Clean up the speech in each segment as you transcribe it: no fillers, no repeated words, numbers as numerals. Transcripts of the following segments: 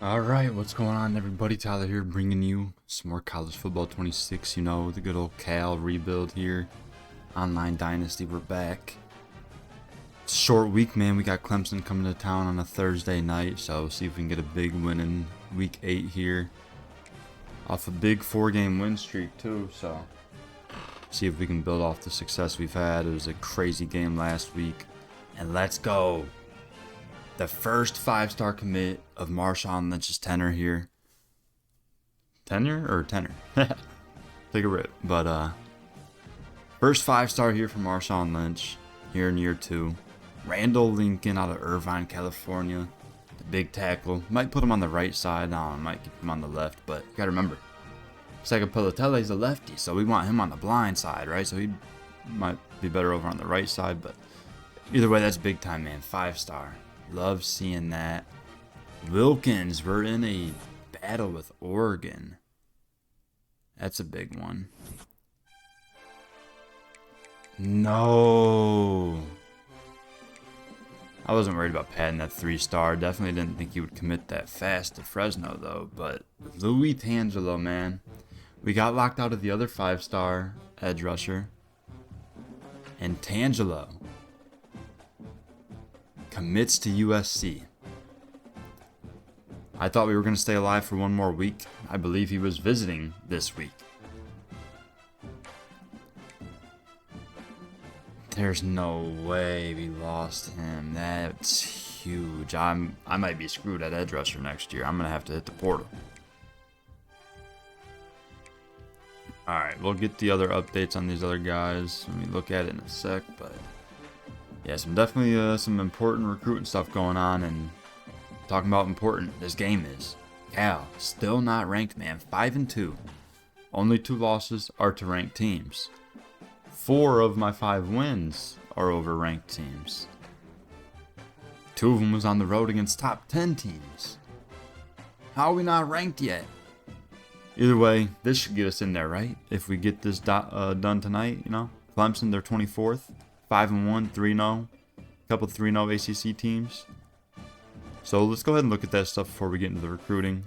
Alright, what's going on everybody? Tyler here bringing you some more college football 26, the good old Cal rebuild here. Online Dynasty, we're back. It's a short week, man. We got Clemson coming to town on a Thursday night, so we'll see if we can get a big win in week 8 here. Off a big 4-game win streak too, so see if we can build off the success we've had. It was a crazy game last week. And let's go! The first 5-star commit of Marshawn Lynch's tenure here. Tenure or tenor? Take a rip. But first 5-star here from Marshawn Lynch here in year 2. Randall Lincoln out of Irvine, California. The big tackle. Might put him on the right side. No, might keep him on the left. But you gotta remember, Secapilatelli's a lefty, so we want him on the blind side, right? So he might be better over on the right side. But either way, that's big time, man. 5-star. Love seeing that. Wilkins, we're in a battle with Oregon. That's a big one. No. I wasn't worried about padding that 3-star. Definitely didn't think he would commit that fast to Fresno, though. But Louis Tangelo, man. We got locked out of the other 5-star edge rusher. And Tangelo commits to USC. I thought we were going to stay alive for one more week. I believe he was visiting this week. There's no way we lost him. That's huge. I might be screwed at edge rusher next year. I'm going to have to hit the portal. Alright, we'll get the other updates on these other guys when we look at it in a sec, but yeah, definitely some important recruiting stuff going on, and talking about important this game is. Cal, still not ranked, man. 5-2. Only 2 losses are to ranked teams. 4 of my 5 wins are over ranked teams. 2 of them was on the road against top 10 teams. How are we not ranked yet? Either way, this should get us in there, right? If we get this done tonight, Clemson, they're 24th. 5-1, 3-0. A couple 3-0 ACC teams. So let's go ahead and look at that stuff before we get into the recruiting.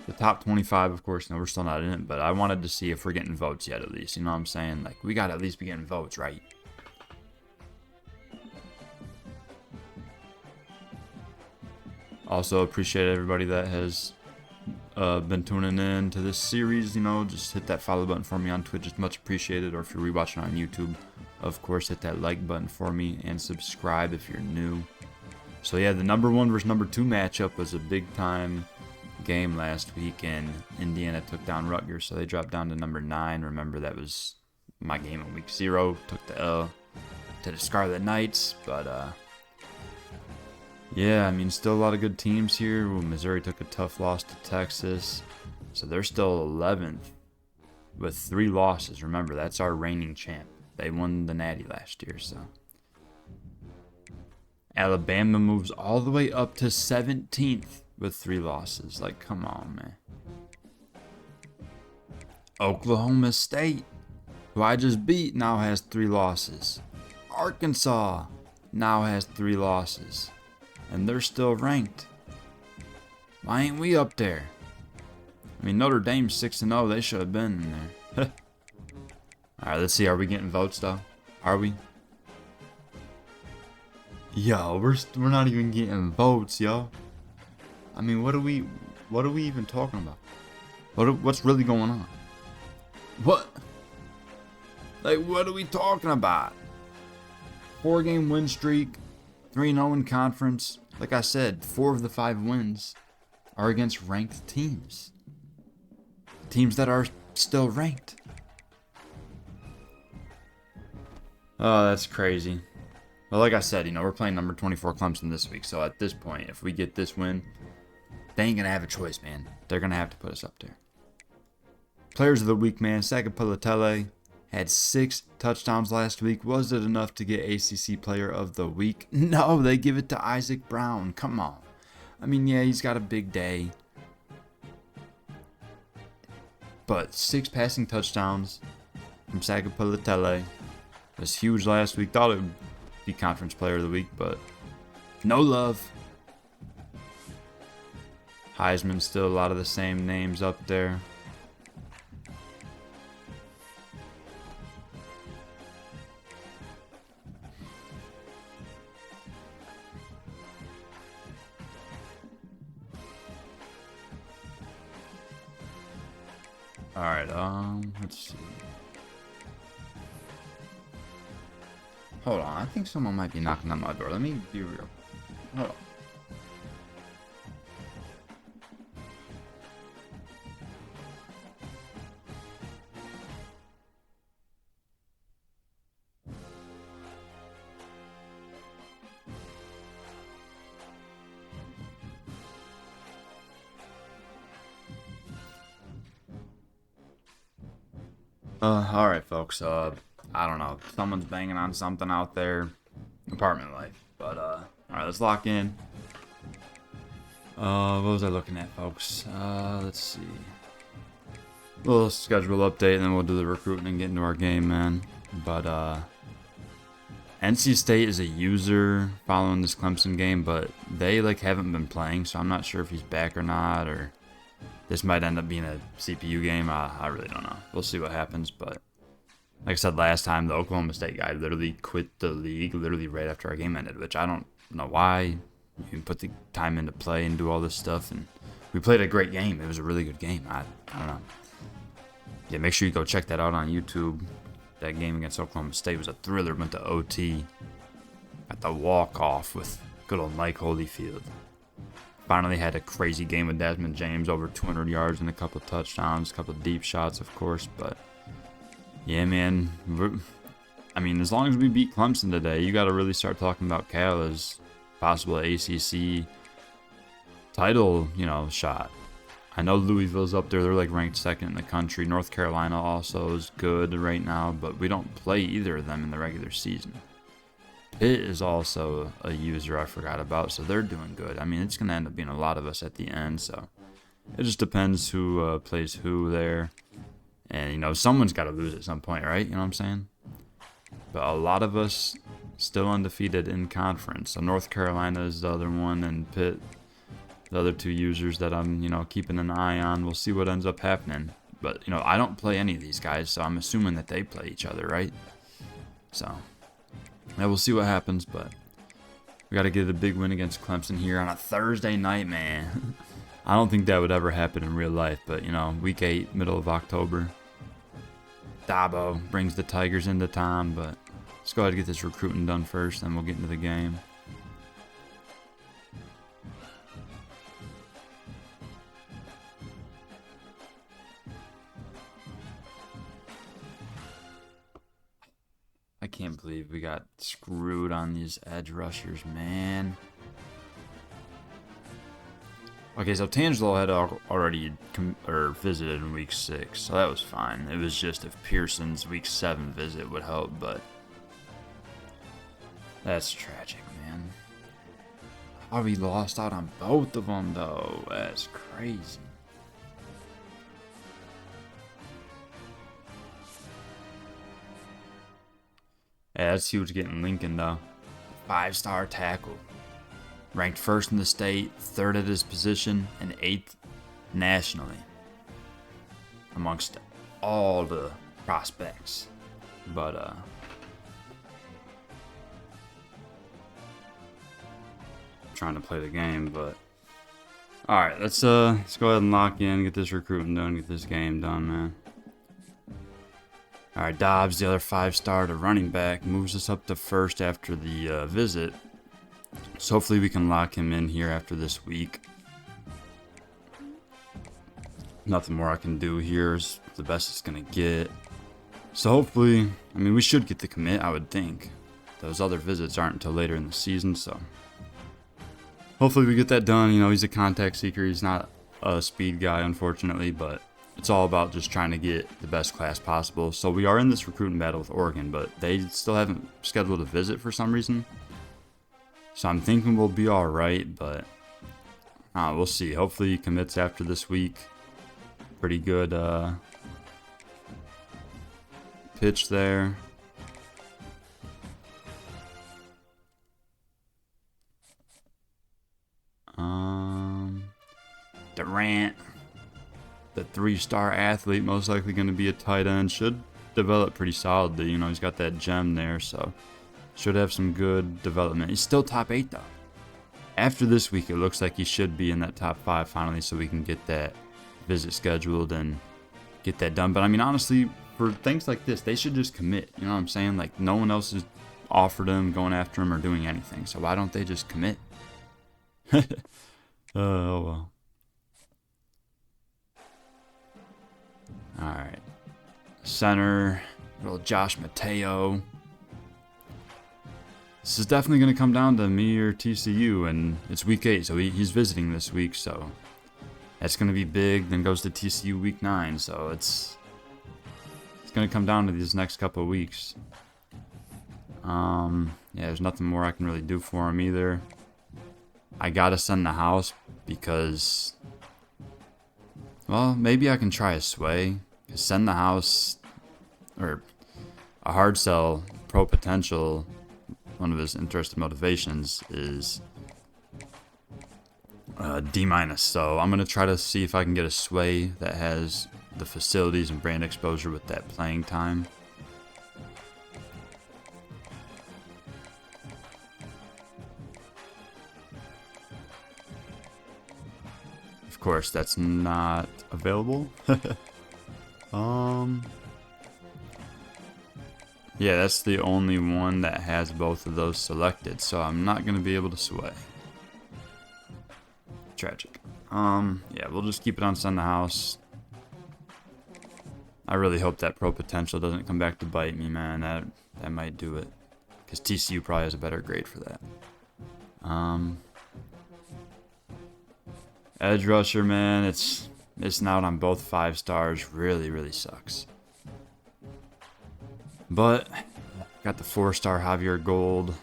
The top 25, of course, no, we're still not in it, but I wanted to see if we're getting votes yet, at least. You know what I'm saying? Like, we got to at least be getting votes, right? Also, appreciate everybody that has been tuning in to this series. Just hit that follow button for me on Twitch. It's much appreciated. Or if you're rewatching on YouTube, of course, hit that like button for me and subscribe if you're new. So yeah, the number 1 versus number 2 matchup was a big time game last week, and Indiana took down Rutgers, so they dropped down to number 9. Remember, that was my game in week 0. Took the L to the Scarlet Knights, but yeah, still a lot of good teams here. Missouri took a tough loss to Texas, so they're still 11th with 3 losses. Remember, that's our reigning champ. They won the Natty last year, so. Alabama moves all the way up to 17th with 3 losses. Like, come on, man. Oklahoma State, who I just beat, now has 3 losses. Arkansas now has 3 losses. And they're still ranked. Why ain't we up there? Notre Dame's 6-0. They should have been in there. Alright, let's see. Are we getting votes, though? Are we? Yo, we're not even getting votes, yo. What are we even talking about? What's really going on? What? Like, what are we talking about? 4-game win streak, 3-0 in conference. Like I said, 4 of the 5 wins are against ranked teams. Teams that are still ranked. Oh, that's crazy. Well, like I said, we're playing number 24 Clemson this week. So at this point, if we get this win, they ain't going to have a choice, man. They're going to have to put us up there. Players of the week, man. Secapilatelli had 6 touchdowns last week. Was it enough to get ACC Player of the Week? No, they give it to Isaac Brown. Come on. Yeah, he's got a big day. But 6 passing touchdowns from Secapilatelli was huge last week. Thought it would be Conference Player of the Week, but no love. Heisman, still a lot of the same names up there. Alright, let's see. Hold on, I think someone might be knocking on my door. Let me be real. Hold on. Alright folks, I don't know. Someone's banging on something out there. Apartment life. But, alright, let's lock in. What was I looking at, folks? Let's see. A little schedule update, and then we'll do the recruiting and get into our game, man. But, NC State is a user following this Clemson game, but they, like, haven't been playing, so I'm not sure if he's back or not, or this might end up being a CPU game. I really don't know. We'll see what happens, but like I said last time, the Oklahoma State guy literally quit the league literally right after our game ended, which I don't know why. You can put the time into play and do all this stuff, and we played a great game. It was a really good game. I don't know. Yeah, make sure you go check that out on YouTube. That game against Oklahoma State was a thriller. Went to OT. Got the walk-off with good old Mike Holyfield. Finally had a crazy game with Desmond James, over 200 yards and a couple touchdowns, a couple deep shots, of course. But yeah, man. I mean, as long as we beat Clemson today, you got to really start talking about Cal as possible ACC title, shot. I know Louisville's up there. They're like ranked second in the country. North Carolina also is good right now, but we don't play either of them in the regular season. Pitt is also a user I forgot about, so they're doing good. I mean, it's going to end up being a lot of us at the end, so it just depends who plays who there. And, someone's got to lose at some point, right? You know what I'm saying? But a lot of us still undefeated in conference. So North Carolina is the other one, and Pitt, the other two users that I'm, keeping an eye on. We'll see what ends up happening. But, I don't play any of these guys, so I'm assuming that they play each other, right? So yeah, we'll see what happens, but we got to get a big win against Clemson here on a Thursday night, man. I don't think that would ever happen in real life, but, week 8, middle of October. Dabo brings the Tigers into town, but let's go ahead and get this recruiting done first, then we'll get into the game. I can't believe we got screwed on these edge rushers, man. Okay, so Tangelo had already visited in week 6, so that was fine. It was just if Pearson's week 7 visit would help, but that's tragic, man. How we lost out on both of them, though. That's crazy. Yeah, that's huge getting Lincoln, though. 5-star tackle. Ranked first in the state, third at his position, and 8th nationally. Amongst all the prospects. But, trying to play the game, but alright, let's go ahead and lock in, get this recruiting done, get this game done, man. Alright, Dobbs, the other 5-star to running back, moves us up to first after the visit. So hopefully we can lock him in here after this week. Nothing more I can do here is the best it's going to get. So hopefully, I mean, we should get the commit, I would think. Those other visits aren't until later in the season, so hopefully we get that done. He's a contact seeker. He's not a speed guy, unfortunately, but it's all about just trying to get the best class possible. So we are in this recruiting battle with Oregon, but they still haven't scheduled a visit for some reason. So I'm thinking we'll be all right, but we'll see. Hopefully he commits after this week. Pretty good pitch there. Rant, the 3-star athlete, most likely going to be a tight end. Should develop pretty solidly. You know, he's got that gem there, so should have some good development. He's still top 8 though. After this week, it looks like he should be in that top 5 finally, so we can get that visit scheduled and get that done. But I mean, honestly, for things like this, they should just commit. You know what I'm saying? Like, no one else has offered him, going after him, or doing anything. So why don't they just commit? Oh well. Alright. Center, little Josh Mateo. This is definitely going to come down to me or TCU, and it's week 8, so he's visiting this week, so that's going to be big. Then goes to TCU week 9, so it's going to come down to these next couple of weeks. Yeah, there's nothing more I can really do for him either. I got to send the house because, well, maybe I can try a sway. Send the house, or a hard sell, pro potential. One of his interested motivations is D-. So I'm going to try to see if I can get a sway that has the facilities and brand exposure with that playing time. Of course, that's not available. Yeah, that's the only one that has both of those selected, so I'm not going to be able to sway. Tragic. Yeah, we'll just keep it on send the house. I really hope that pro potential doesn't come back to bite me, man. That might do it. Because TCU probably has a better grade for that. Edge rusher, man, it's missing out on both 5 stars. Really, really sucks. But got the 4-star Javier Gold.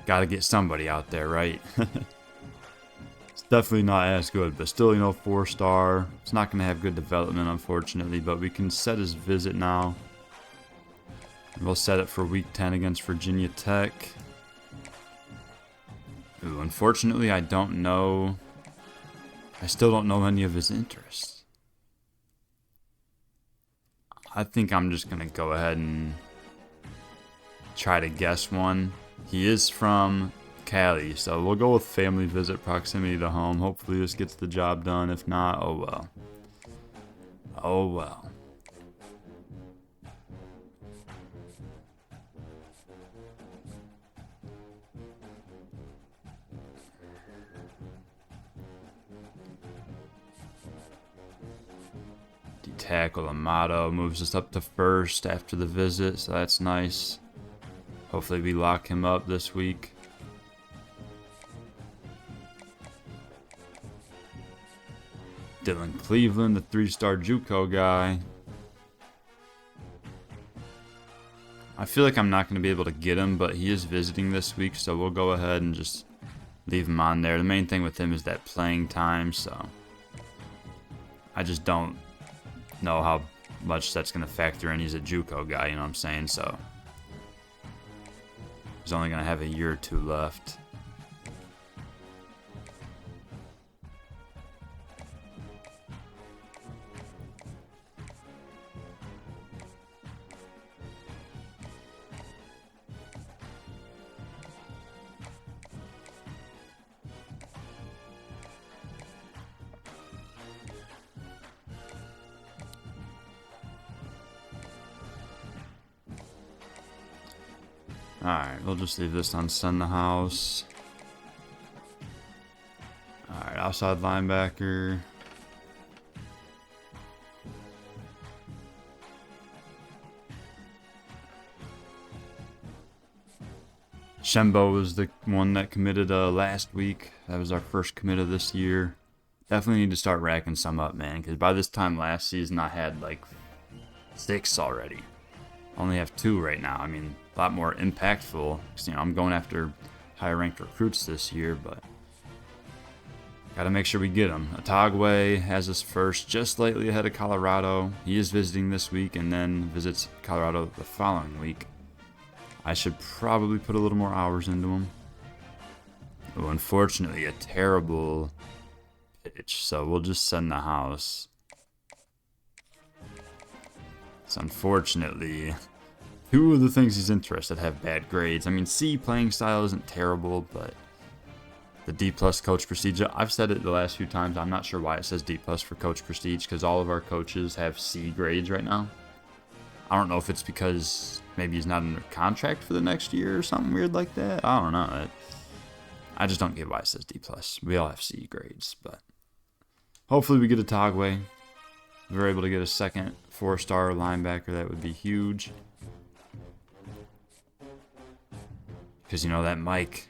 Gotta get somebody out there, right? It's definitely not as good, but still, you know, 4-star. It's not going to have good development, unfortunately, but we can set his visit now. We'll set it for week 10 against Virginia Tech. Ooh, unfortunately, I don't know. I still don't know any of his interests. I think I'm just going to go ahead and try to guess one. He is from Cali, so we'll go with family visit, proximity to home. Hopefully this gets the job done. If not, oh well. Oh well. Tackle Amato moves us up to 1st after the visit, so that's nice. Hopefully we lock him up this week. Dylan Cleveland, the 3-star JUCO guy. I feel like I'm not going to be able to get him, but he is visiting this week, so we'll go ahead and just leave him on there. The main thing with him is that playing time, so I just don't know how much that's going to factor in. He's a JUCO guy, you know what I'm saying? So he's only going to have a year or 2 left. Alright, we'll just leave this on send the house. Alright, outside linebacker. Shembo was the one that committed last week. That was our first commit of this year. Definitely need to start racking some up, man, because by this time last season I had like 6 already. Only have 2 right now. I mean, a lot more impactful. Cause, you know, I'm going after higher ranked recruits this year, but got to make sure we get them. Otagwe has us first, just slightly ahead of Colorado. He is visiting this week and then visits Colorado the following week. I should probably put a little more hours into him. Oh, unfortunately, a terrible pitch, so we'll just send the house. So unfortunately, two of the things he's interested have bad grades. I mean, C, playing style isn't terrible, but the D plus coach prestige, I've said it the last few times, I'm not sure why it says D plus for coach prestige, because all of our coaches have C grades right now. I don't know if it's because maybe he's not under contract for the next year or something weird like that. I don't know. I just don't get why it says D plus. We all have C grades, but hopefully we get a Tagway. If we're able to get a second 4-star linebacker, that would be huge. Because, you know, that Mike,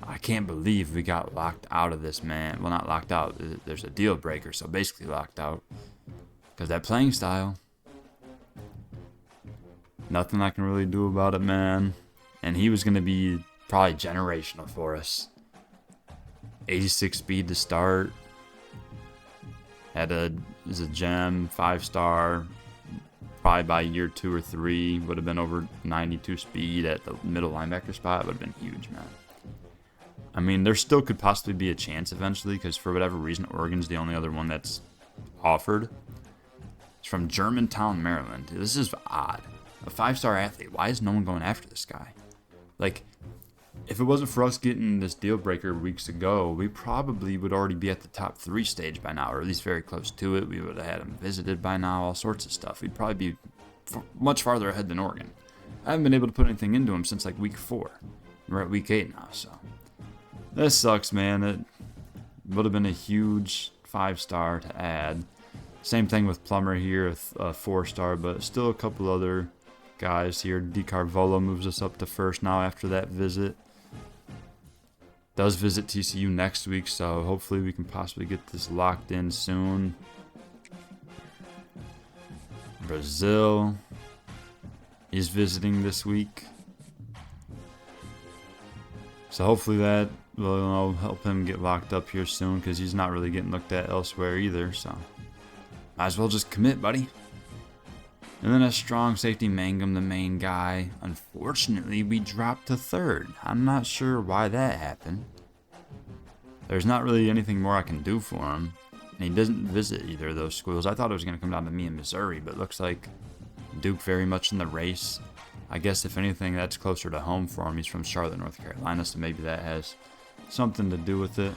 I can't believe we got locked out of this, man. Well, not locked out. There's a deal breaker, so basically locked out. Because that playing style, nothing I can really do about it, man. And he was going to be probably generational for us. 86 speed to start. Is a gem, 5-star. Probably by year 2 or 3 would have been over 92 speed at the middle linebacker spot. It would have been huge, man. I mean, there still could possibly be a chance eventually, because for whatever reason, Oregon's the only other one that's offered. It's from Germantown, Maryland. This is odd. A 5-star athlete. Why is no one going after this guy? Like, if it wasn't for us getting this deal breaker weeks ago, we probably would already be at the top 3 stage by now, or at least very close to it. We would have had him visited by now, all sorts of stuff. We'd probably be much farther ahead than Oregon. I haven't been able to put anything into him since like week 4. We're at week 8 now, so this sucks, man. It would have been a huge 5-star to add. Same thing with Plummer here, a 4-star, but still a couple other guys here. DiCarvolo moves us up to 1st now after that visit. Does visit TCU next week, so hopefully we can possibly get this locked in soon. Brazil is visiting this week, so hopefully that will help him get locked up here soon, because he's not really getting looked at elsewhere either, so might as well just commit, buddy. And then a strong safety, Mangum, the main guy. Unfortunately, we dropped to 3rd. I'm not sure why that happened. There's not really anything more I can do for him. And he doesn't visit either of those schools. I thought it was going to come down to me in Missouri, but it looks like Duke very much in the race. I guess if anything, that's closer to home for him. He's from Charlotte, North Carolina, so maybe that has something to do with it.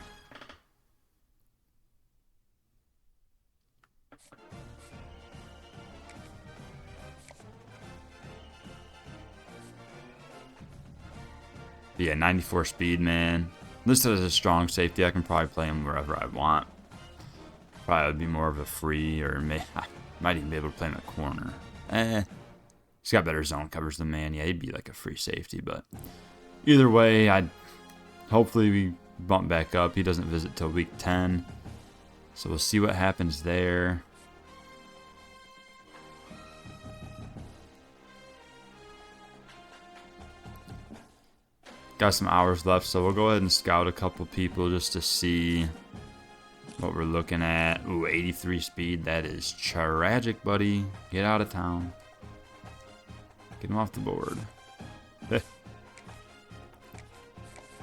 Yeah, 94 speed, man. Listed as a strong safety, I can probably play him wherever I want. Probably would be more of a free, or I might even be able to play him at corner. He's got better zone coverage than man. Yeah, he'd be like a free safety, but either way, hopefully we bump back up. He doesn't visit till week 10, so we'll see what happens there. Got some hours left, so we'll go ahead and scout a couple people just to see what we're looking at. Ooh, 83 speed. That is tragic, buddy. Get out of town. Get him off the board.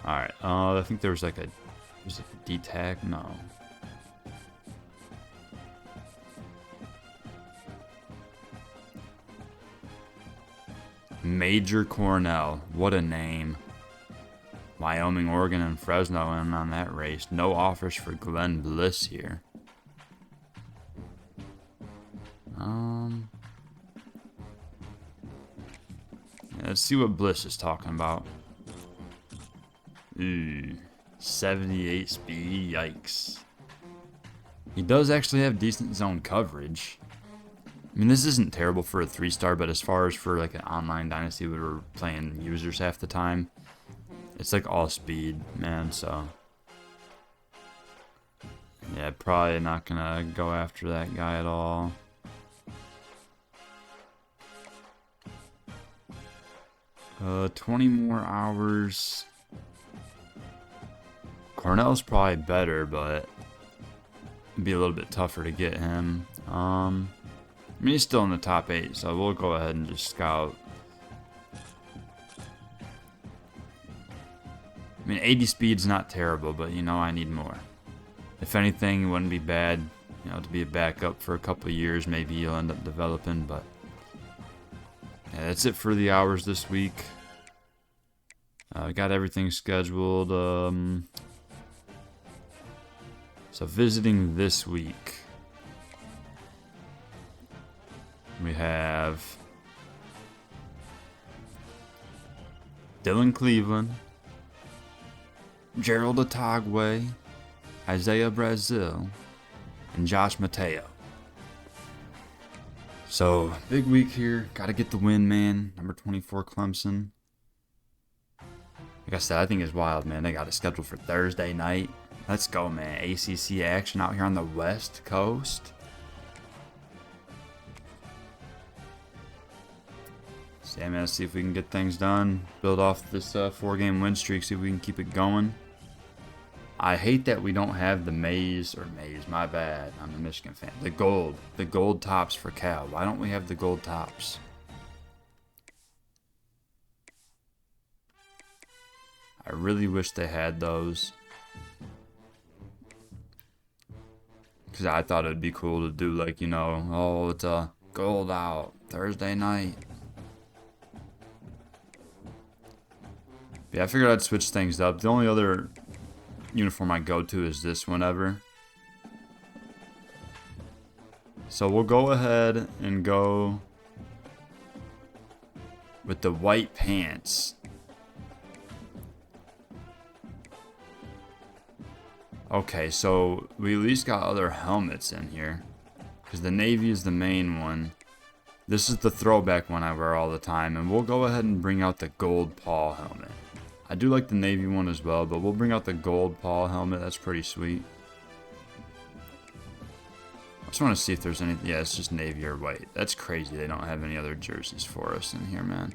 Alright, I think there was like a D-tag? No. Major Cornell. What a name. Wyoming, Oregon, and Fresno in on that race. No offers for Glenn Bliss here. Let's see what Bliss is talking about. Ooh, 78 speed. Yikes. He does actually have decent zone coverage. I mean, this isn't terrible for a 3-star, but as far as for like an online dynasty where we're playing users half the time, it's like all speed, man, so yeah, probably not gonna go after that guy at all. 20 more hours. Cornell's probably better, but it'd be a little bit tougher to get him. I mean, he's still in the top 8, so we'll go ahead and just scout. I mean, 80 speed's not terrible, but you know I need more. If anything, it wouldn't be bad, you know, to be a backup for a couple of years. Maybe you'll end up developing, but yeah, that's it for the hours this week. Got everything scheduled. So visiting this week, we have Dylan Cleveland, Gerald Otagwe, Isaiah Brazil, and Josh Mateo. So, big week here. Got to get the win, man. Number 24, Clemson. Like I said, I think it's wild, man. They got it scheduled for Thursday night. Let's go, man. ACC action out here on the West Coast. So, yeah, man, let's see if we can get things done. Build off this 4-game win streak. See if we can keep it going. I hate that we don't have the maize, my bad. I'm a Michigan fan. The gold tops for Cal. Why don't we have the gold tops? I really wish they had those. Because I thought it'd be cool to do, like, you know, oh, it's a gold out Thursday night. Yeah, I figured I'd switch things up. The only other uniform I go to is this one ever. So we'll go ahead and go with the white pants. Okay, so we at least got other helmets in here, because the navy is the main one. This is the throwback one I wear all the time, and we'll go ahead and bring out the gold Paul helmet. I do like the navy one as well, but we'll bring out the gold Paul helmet. That's pretty sweet. I just want to see if there's any... Yeah, it's just navy or white. That's crazy they don't have any other jerseys for us in here, man.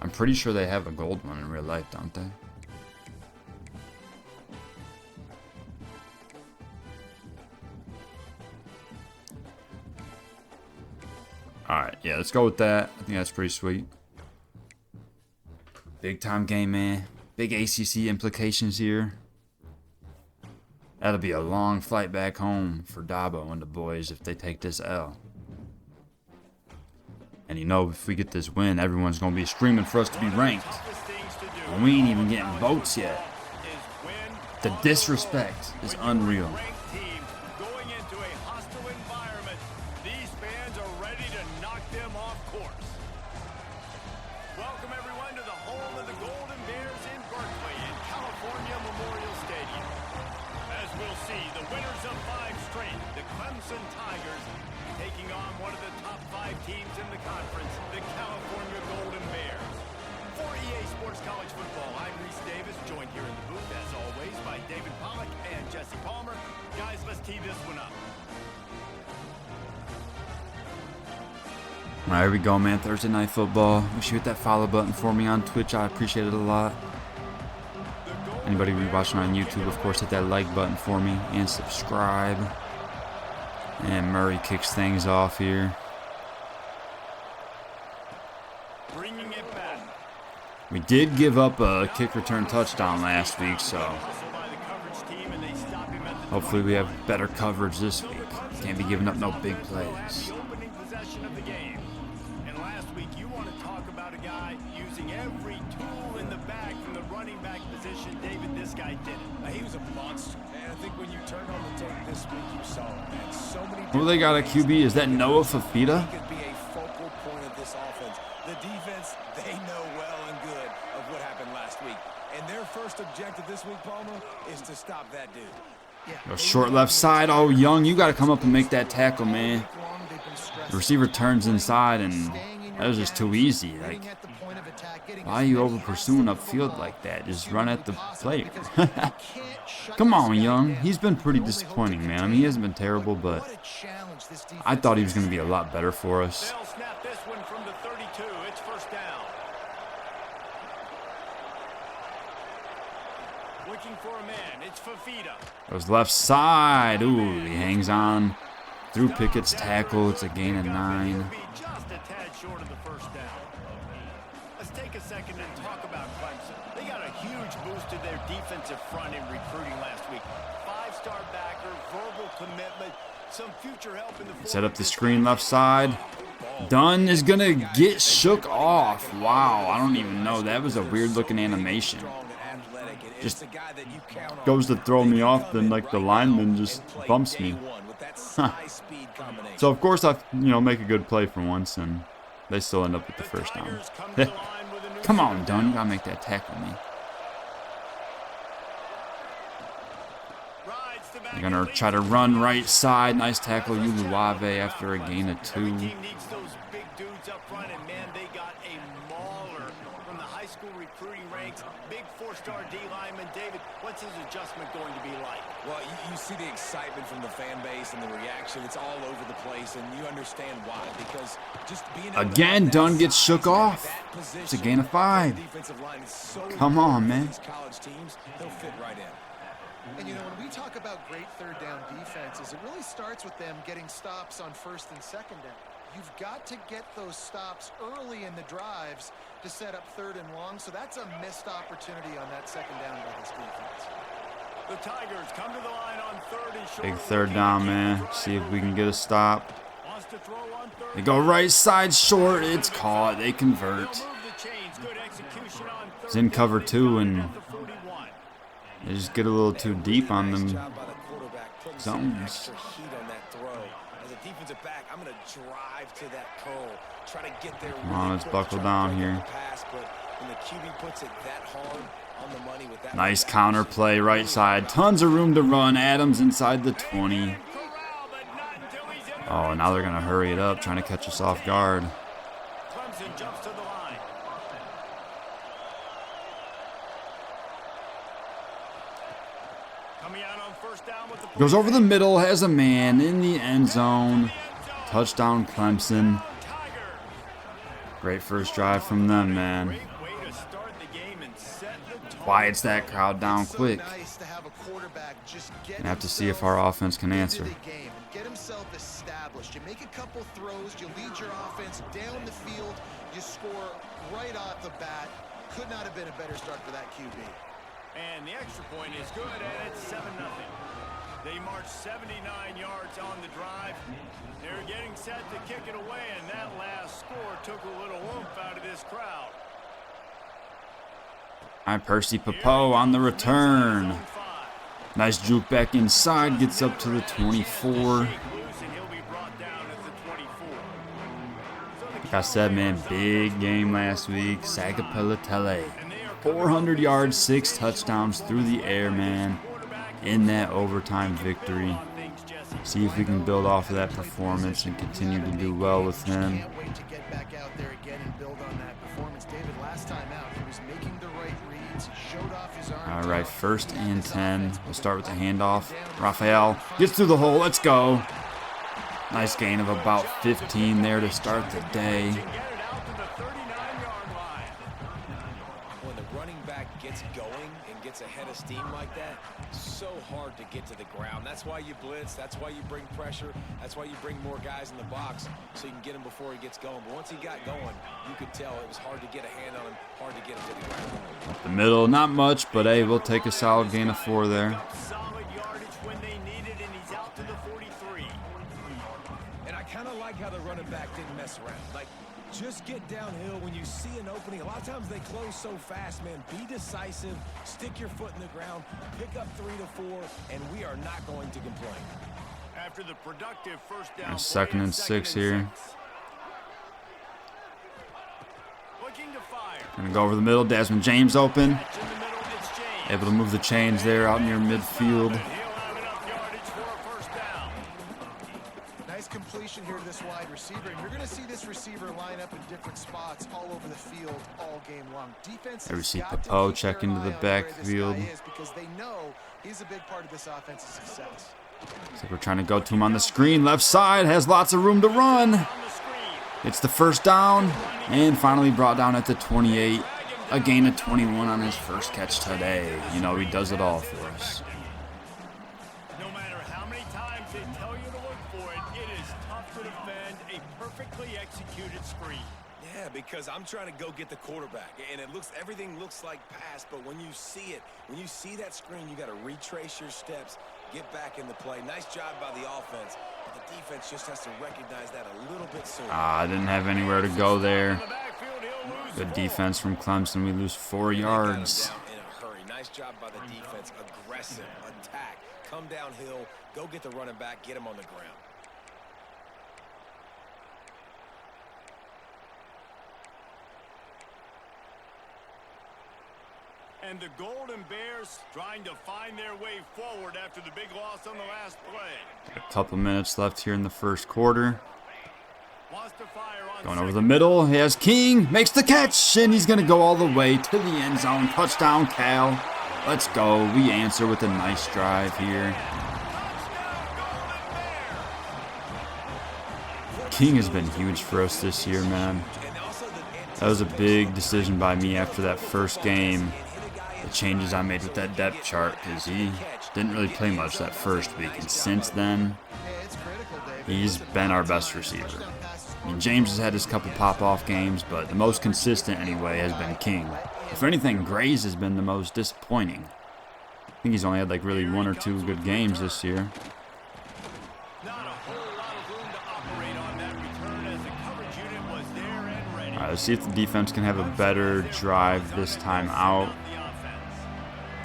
I'm pretty sure they have a gold one in real life, don't they? Alright, yeah, let's go with that. I think that's pretty sweet. Big time game, man. Big ACC implications here. That'll be a long flight back home for Dabo and the boys if they take this L. And you know, if we get this win, everyone's going to be screaming for us to be ranked. And we ain't even getting votes yet. The disrespect is unreal. Welcome everyone to the home of the Golden Bears in Berkeley in California Memorial Stadium. As we'll see, the winners of 5 straight, the Clemson Tigers, taking on one of the top 5 teams in the conference, the California Golden Bears. For EA Sports College Football, I'm Reese Davis, joined here in the booth, as always, by David Pollack and Jesse Palmer. Guys, let's tee this one up. Alright, here we go, man. Thursday Night Football. Make sure you hit that follow button for me on Twitch. I appreciate it a lot. Anybody watching on YouTube, of course, hit that like button for me and subscribe. And Murray kicks things off here. Bringing it back. We did give up a kick return touchdown last week, so hopefully we have better coverage this week. Can't be giving up no big plays. Every tool in the bag from the running back position. David, this guy did it. He was a monster. And I think when you turned on the tape this week, you saw it, man. So many. Who they got at QB? Is that Noah Fafita? He could be a focal point of this offense. The defense, they know well and good of what happened last week. And their first objective this week, Palmer, is to stop that dude. Go short left side. Oh, Young, you got to come up and make that tackle, man. The receiver turns inside, and that was just too easy. Like, why are you over pursuing upfield like that? Just run at the player. Come on, Young. He's been pretty disappointing, man. I mean, he hasn't been terrible, but I thought he was going to be a lot better for us. They'll snap this one from the 32. It's first down. Looking for a man. It's Fafita. Goes left side. Ooh, he hangs on through Pickett's tackle. It's a gain of 9. Just a tad short of the first down. Let's take a second and talk about Clemson. They got a huge huge boost to their defensive front in recruiting last week. 5-star backer, verbal commitment, some future help in the Set up the screen left side. Dunn is going to get shook off. Wow, I don't even know. That was a weird looking animation. Just goes to throw me off, then like the lineman just bumps me. Huh. So of course I, make a good play for once, and they still end up with the first down. Come on, Dunn, you gotta make that tackle me. They're gonna try to run right side. Nice tackle, Uluwave after a gain of 2. Big 4-star D lineman. David, what's his adjustment going to be like? Well, you see the excitement from the fan base and the reaction. It's all over the place, and you understand why. Because just being again, Dunn gets shook off. It's a gain of 5. Come on, man. College teams, they'll fit right in. And when we talk about great third down defenses, it really starts with them getting stops on first and second down. You've got to get those stops early in the drives to set up third and long, so that's a missed opportunity on that second down by this defense. The Tigers come to the line on third and short. Big third down, man. See if we can get a stop. They go right side short. It's caught. They convert. It's in cover 2, and they just get a little too deep on them zones. Come on, let's buckle down here. Nice counter play right side. Tons of room to run. Adams inside the 20. Oh, now they're going to hurry it up, trying to catch us off guard. Goes over the middle, has a man in the end zone. Touchdown, Clemson. Great first drive from them, man. Quiets that crowd down quick. And have to see if our offense can answer. Get himself established. You make a couple throws, you lead your offense down the field, you score right off the bat. Could not have been a better start for that QB. And the extra point is good, and it's 7-0. They marched 79 yards on the drive. They're getting set to kick it away, and that last score took a little oomph out of this crowd. All right, Percy Papo on the return. Nice juke back inside, gets up to the 24. Like I said, man, big game last week. Sagapelitele. 400 yards, 6 touchdowns through the air, man. In that overtime victory. See if we can build off of that performance and continue to do well with him. Can't wait to get back out there again and build on that performance. David, last time out, he was making the right reads. He showed off his arm. All right, 1st and 10. We'll start with the handoff. Rafael gets through the hole. Let's go. Nice gain of about 15 there to start the day. When the running back gets going and gets ahead of steam like that, so hard to get to the ground. That's why you blitz. That's why you bring pressure. That's why you bring more guys in the box so you can get him before he gets going. But once he got going, you could tell it was hard to get a hand on him, hard to get him to the ground. The middle, not much, but hey, we'll take a solid gain of 4 there. Solid yardage when they need it, and he's out to the 43. And I kind of like how the running back didn't mess around. Like, just get downhill when you see an opening. A lot of times they close so fast, man. Be decisive, stick your foot in the ground, pick up 3 to 4, and we are not going to complain. After the productive first down, 2nd and 6 here. Looking to fire. Gonna go over the middle. Desmond James open. In the middle, it's James. Able to move the chains there out near midfield. He'll have enough yardage for a first down. Nice completion here to this wide receiver, and you're going to see this receiver line up in different spots all over the field all game long. Defense. There we see Papo check into the backfield. Because they know he's a big part of this offense's success. So we're trying to go to him on the screen. Left side has lots of room to run. It's the first down, and finally brought down at the 28. A gain of 21 on his first catch today. You know, he does it all for us. No matter how many times they tell you to look for it, it is tough to defend a perfectly executed screen. Yeah, because I'm trying to go get the quarterback, and everything looks like pass, but when you see it, when you see that screen, you got to retrace your steps, get back in the play. Nice job by the offense, but the defense just has to recognize that a little bit sooner. I didn't have anywhere to go there. Good defense from Clemson. We lose 4 yards. In a hurry. Nice job by the defense. Aggressive attack. Come downhill. Go get the running back. Get him on the ground. And the Golden Bears trying to find their way forward after the big loss on the last play. A couple minutes left here in the first quarter. Wants to fire on Going over the middle. He has King. Makes the catch. And he's going to go all the way to the end zone. Touchdown, Cal. Let's go. We answer with a nice drive here. King has been huge for us this year, man. That was a big decision by me after that first game. The changes I made with that depth chart, because he didn't really play much that first week. And since then, he's been our best receiver. I mean, James has had his couple pop-off games, but the most consistent anyway has been King. If anything, Gray's has been the most disappointing. I think he's only had like really 1 or 2 good games this year. All right, let's see if the defense can have a better drive this time out.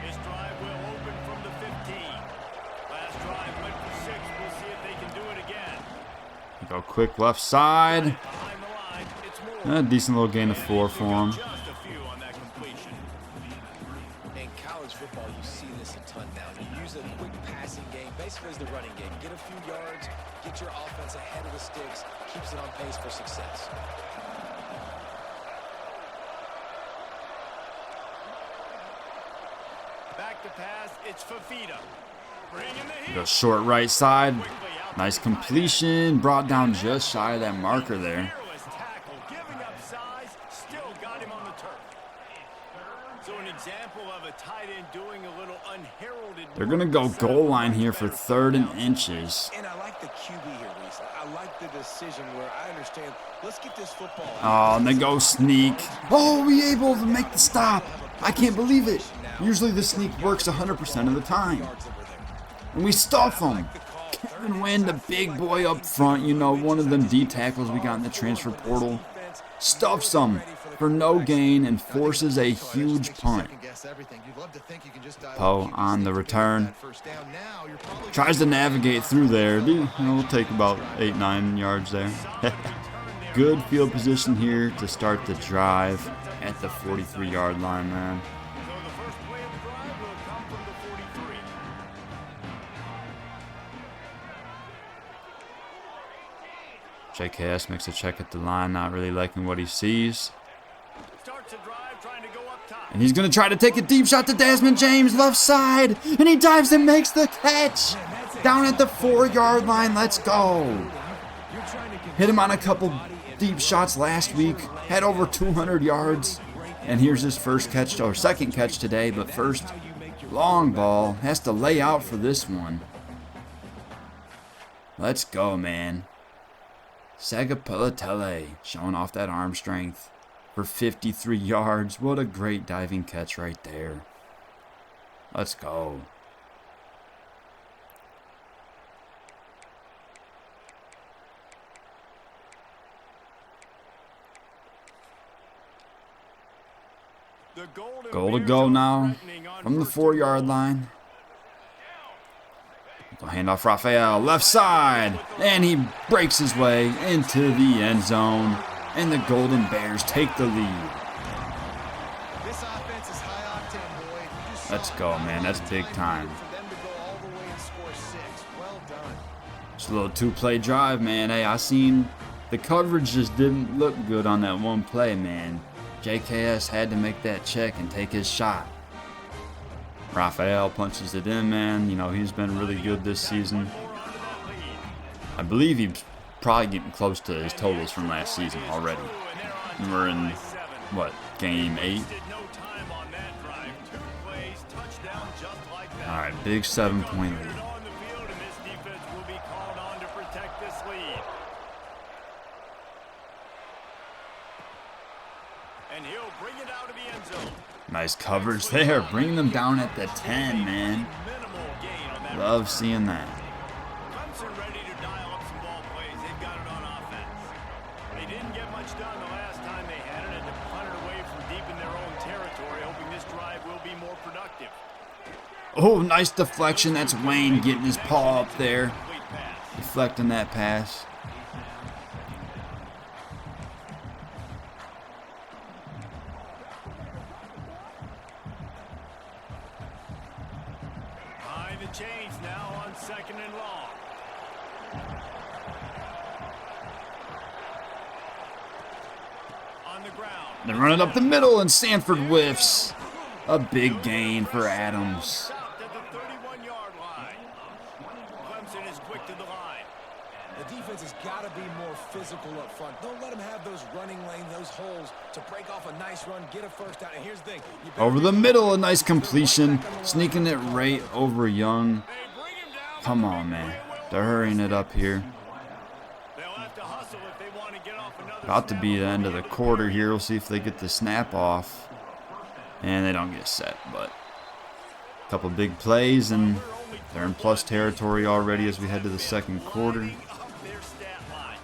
This drive will open from the 15. Last drive went for 6. We'll see if they can do it again. Go quick left side. Behind the line, it's more. A decent little gain of 4 for him. Just a few on that completion. In college football, you see this a ton now. You use a quick passing game, basically as the running game. Get a few yards, get your offense ahead of the sticks, keeps it on pace for success. Back to pass, it's Fafita. Bringing the heat. Go short right side. Nice completion. Brought down just shy of that marker there. Fearless tackle, giving up size, still got him on the turf. So an example of a tight end doing a little unheralded. They're going to go goal line here for 3rd and inches. And I like the QB here, Reese. I like the decision where I understand, let's get this football Oh, and they go sneak. Oh, we able to make the stop. I can't believe it. Usually the sneak works 100% of the time. And we stuff them. Kevin Wynn, the big boy up front, you know, one of them D tackles we got in the transfer portal, stuffs them for no gain and forces a huge punt. Poe on the return. Tries to navigate through there. We'll take about 8-9 yards there. Good field position here to start the drive at the 43-yard line, man. JKS makes a check at the line, not really liking what he sees. And he's going to try to take a deep shot to Desmond James, left side. And he dives and makes the catch. Down at the 4-yard line, let's go. Hit him on a couple deep shots last week. Had over 200 yards. And here's his first catch, or second catch today. But first, long ball. Has to lay out for this one. Let's go, man. Sagapelotele showing off that arm strength for 53 yards. What a great diving catch right there. Let's go. Goal to go now from the 4-yard line. Hand off Raphael, left side, and he breaks his way into the end zone, and the Golden Bears take the lead. Let's go, man. That's big time. Just a little 2-play drive, man. Hey, I seen the coverage just didn't look good on that one play, man. JKS had to make that check and take his shot. Raphael punches it in, man. You know, he's been really good this season. I believe he's probably getting close to his totals from last season already. We're in, what, game 8? All right, big 7-point lead. nice coverage there. Bringing them down at the 10, man. Minimal gain on that. Love seeing that. Clemson ready to dial up some ball plays. They've got it on offense. They didn't get much done the last time they had it, and to punt it away from deep in their own territory, hoping this drive will be more productive. Oh, nice deflection. That's Wayne getting his paw up there. Complete pass. Deflecting that pass. Behind the chains now on 2nd and long. On the ground. They're running up the middle, and Sanford whiffs. A big gain for Adams. Stopped at the 31-yard line. Clemson is quick to the line. The defense has got to be more physical up front. Don't let them have those running lanes, those holes to break off a nice run, get a first down. And here's the thing. You better Over the middle, a nice completion. Sneaking it right over Young. They bring him down. Come on, man. They're hurrying it up here. They'll have to hustle if they want to get off another About to snap be the on end of the third. quarter here. We'll see if they get the snap off. And they don't get set, but a couple big plays, and they're in plus territory already as we head to the second quarter. Lining up their stat lines.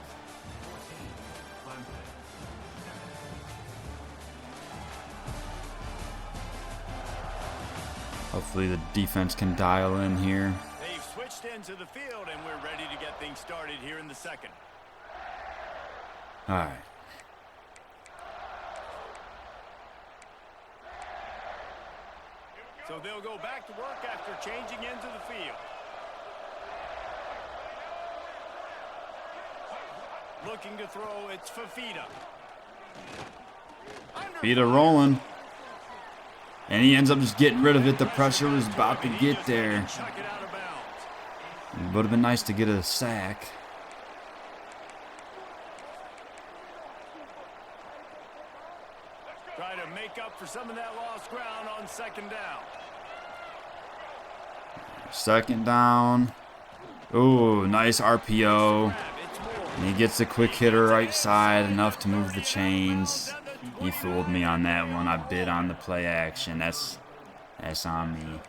Hopefully the defense can dial in here. They've switched into the field, and we're ready to get things started here in the second. All right. So they'll go back to work after changing into the field. Looking to throw, it's Fafita. Feet are rolling. And he ends up just getting rid of it. The pressure was about to get there. Chuck it out of bounds. It would have been nice to get a sack. Try to make up for some of that lost ground on 2nd down. Second down. Ooh, nice RPO. And he gets a quick hitter right side, enough to move the chains. He fooled me on that one. I bid on the play action. That's on me.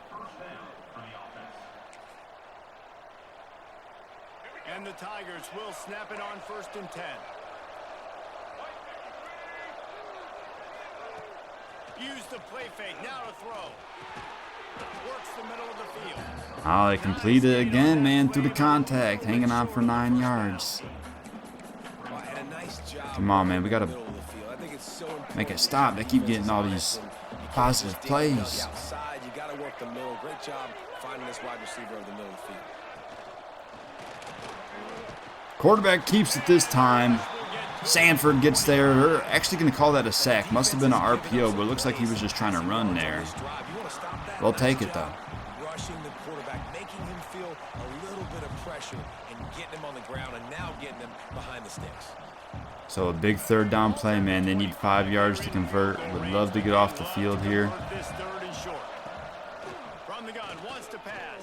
And the Tigers will snap it on 1st and 10. Use the play fake, now to throw. Works the middle of the field. Oh, they complete it again, man, through the contact. Hanging on for 9 yards. And a nice job Come on, man. We got to middle of the field. I think it's so important. make it stop. They keep getting all these positive plays. Outside, you got to work the middle. Great job finding this wide receiver over the middle of the field. Quarterback keeps it this time. Sanford gets there. They're actually going to call that a sack. Must have been an RPO, but it looks like he was just trying to run there. We'll take it, though. Rushing the quarterback, making him feel a little bit of pressure and getting him on the ground and now getting him behind the sticks. So a big third down play, man. They need 5 yards to convert. Would love to get off the field here. This 3rd and short. From the gun, wants to pass.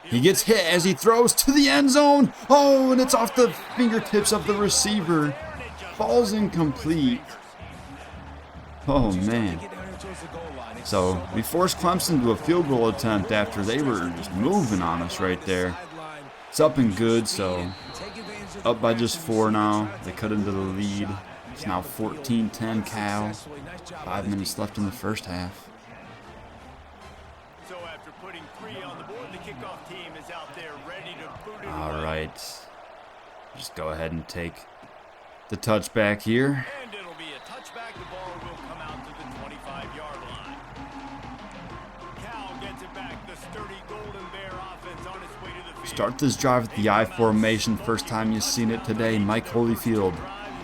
He gets hit as he throws to the end zone. Oh, and it's off the fingertips of the receiver. Falls incomplete. Oh, man. So we forced Clemson to a field goal attempt after they were just moving on us right there. It's up and good, so up by just 4 now. They cut into the lead. It's now 14-10 Cal. 5 minutes left in the first half. So after putting 3 on the board, the kickoff team is out there ready to boot it All away. right. Just go ahead and take the touchback here. And it'll be a touchback. The ball will come out to the 25-yard line. Cal gets it back. The sturdy Golden Bear offense on its way to the field. Start this drive with the I formation. First time you've seen it today. Mike Holyfield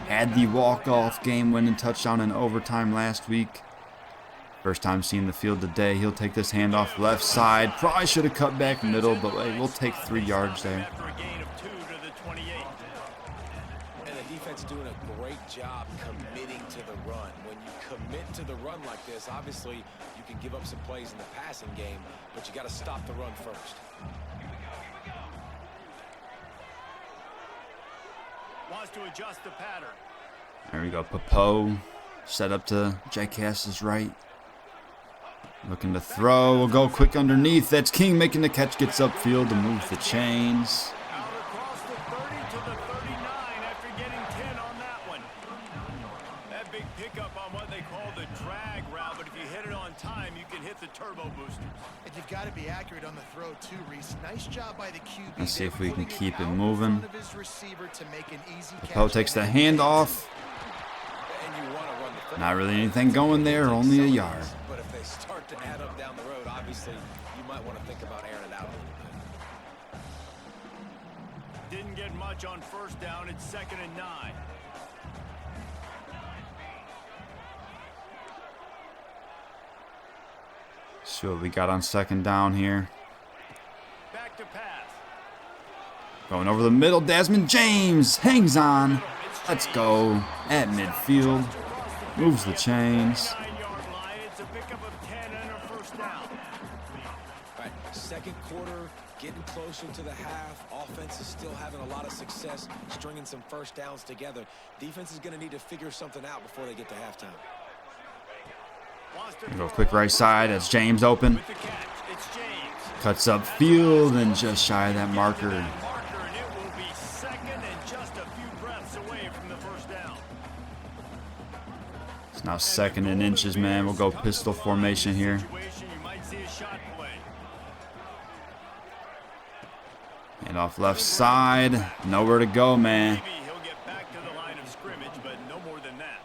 had the walk-off game-winning touchdown in overtime last week. First time seeing the field today. He'll take this handoff left side. Probably should have cut back middle, but hey, we'll take 3 yards there. After a gain of 2 to the 28. And the defense doing a great job committing to the run. When you commit to the run like this, obviously you can give up some plays in the passing game, but you got to stop the run first. Wants to adjust the pattern. There we go. Papo set up to Jake Cass's right. Looking to throw. We'll go quick underneath. That's King making the catch. Gets upfield to move the chains. Out across the 30 to the 39 after getting 10 on that one. That big pickup on what they call the drag route, but if you hit it on time, you can hit the turbo boosters. And you've got to be accurate on the throw too, Reese. Nice job by the QB. Let's see if we can putting keep it out in moving. front of his receiver to make an easy Poe catch. takes the handoff. And you want to run the football. Not really anything going there, only a yard. But if they start to add up down the road, obviously you might want to think about airing it out a little bit. Didn't get much on first down. It's 2nd and 9. See what we got on 2nd down here. Back to pass. Going over the middle, Desmond James hangs on. Let's go at midfield. Moves the chains. 9-yard line. It's a pickup of 10 and a first down. All right, second quarter, getting closer to the half. Offense is still having a lot of success stringing some first downs together. Defense is going to need to figure something out before they get to halftime. Wants to Go throw quick right side. That's James open. with the catch. It's James. Cuts up field and just shy of that marker. Marker, and it will be 2nd and just a few breaths away from the first down. It's now 2nd and inches, man. We'll go pistol formation here. Situation, you might see a shot play. And off left side. Nowhere to go, man. Maybe he'll get back to the line of scrimmage, but no more than that.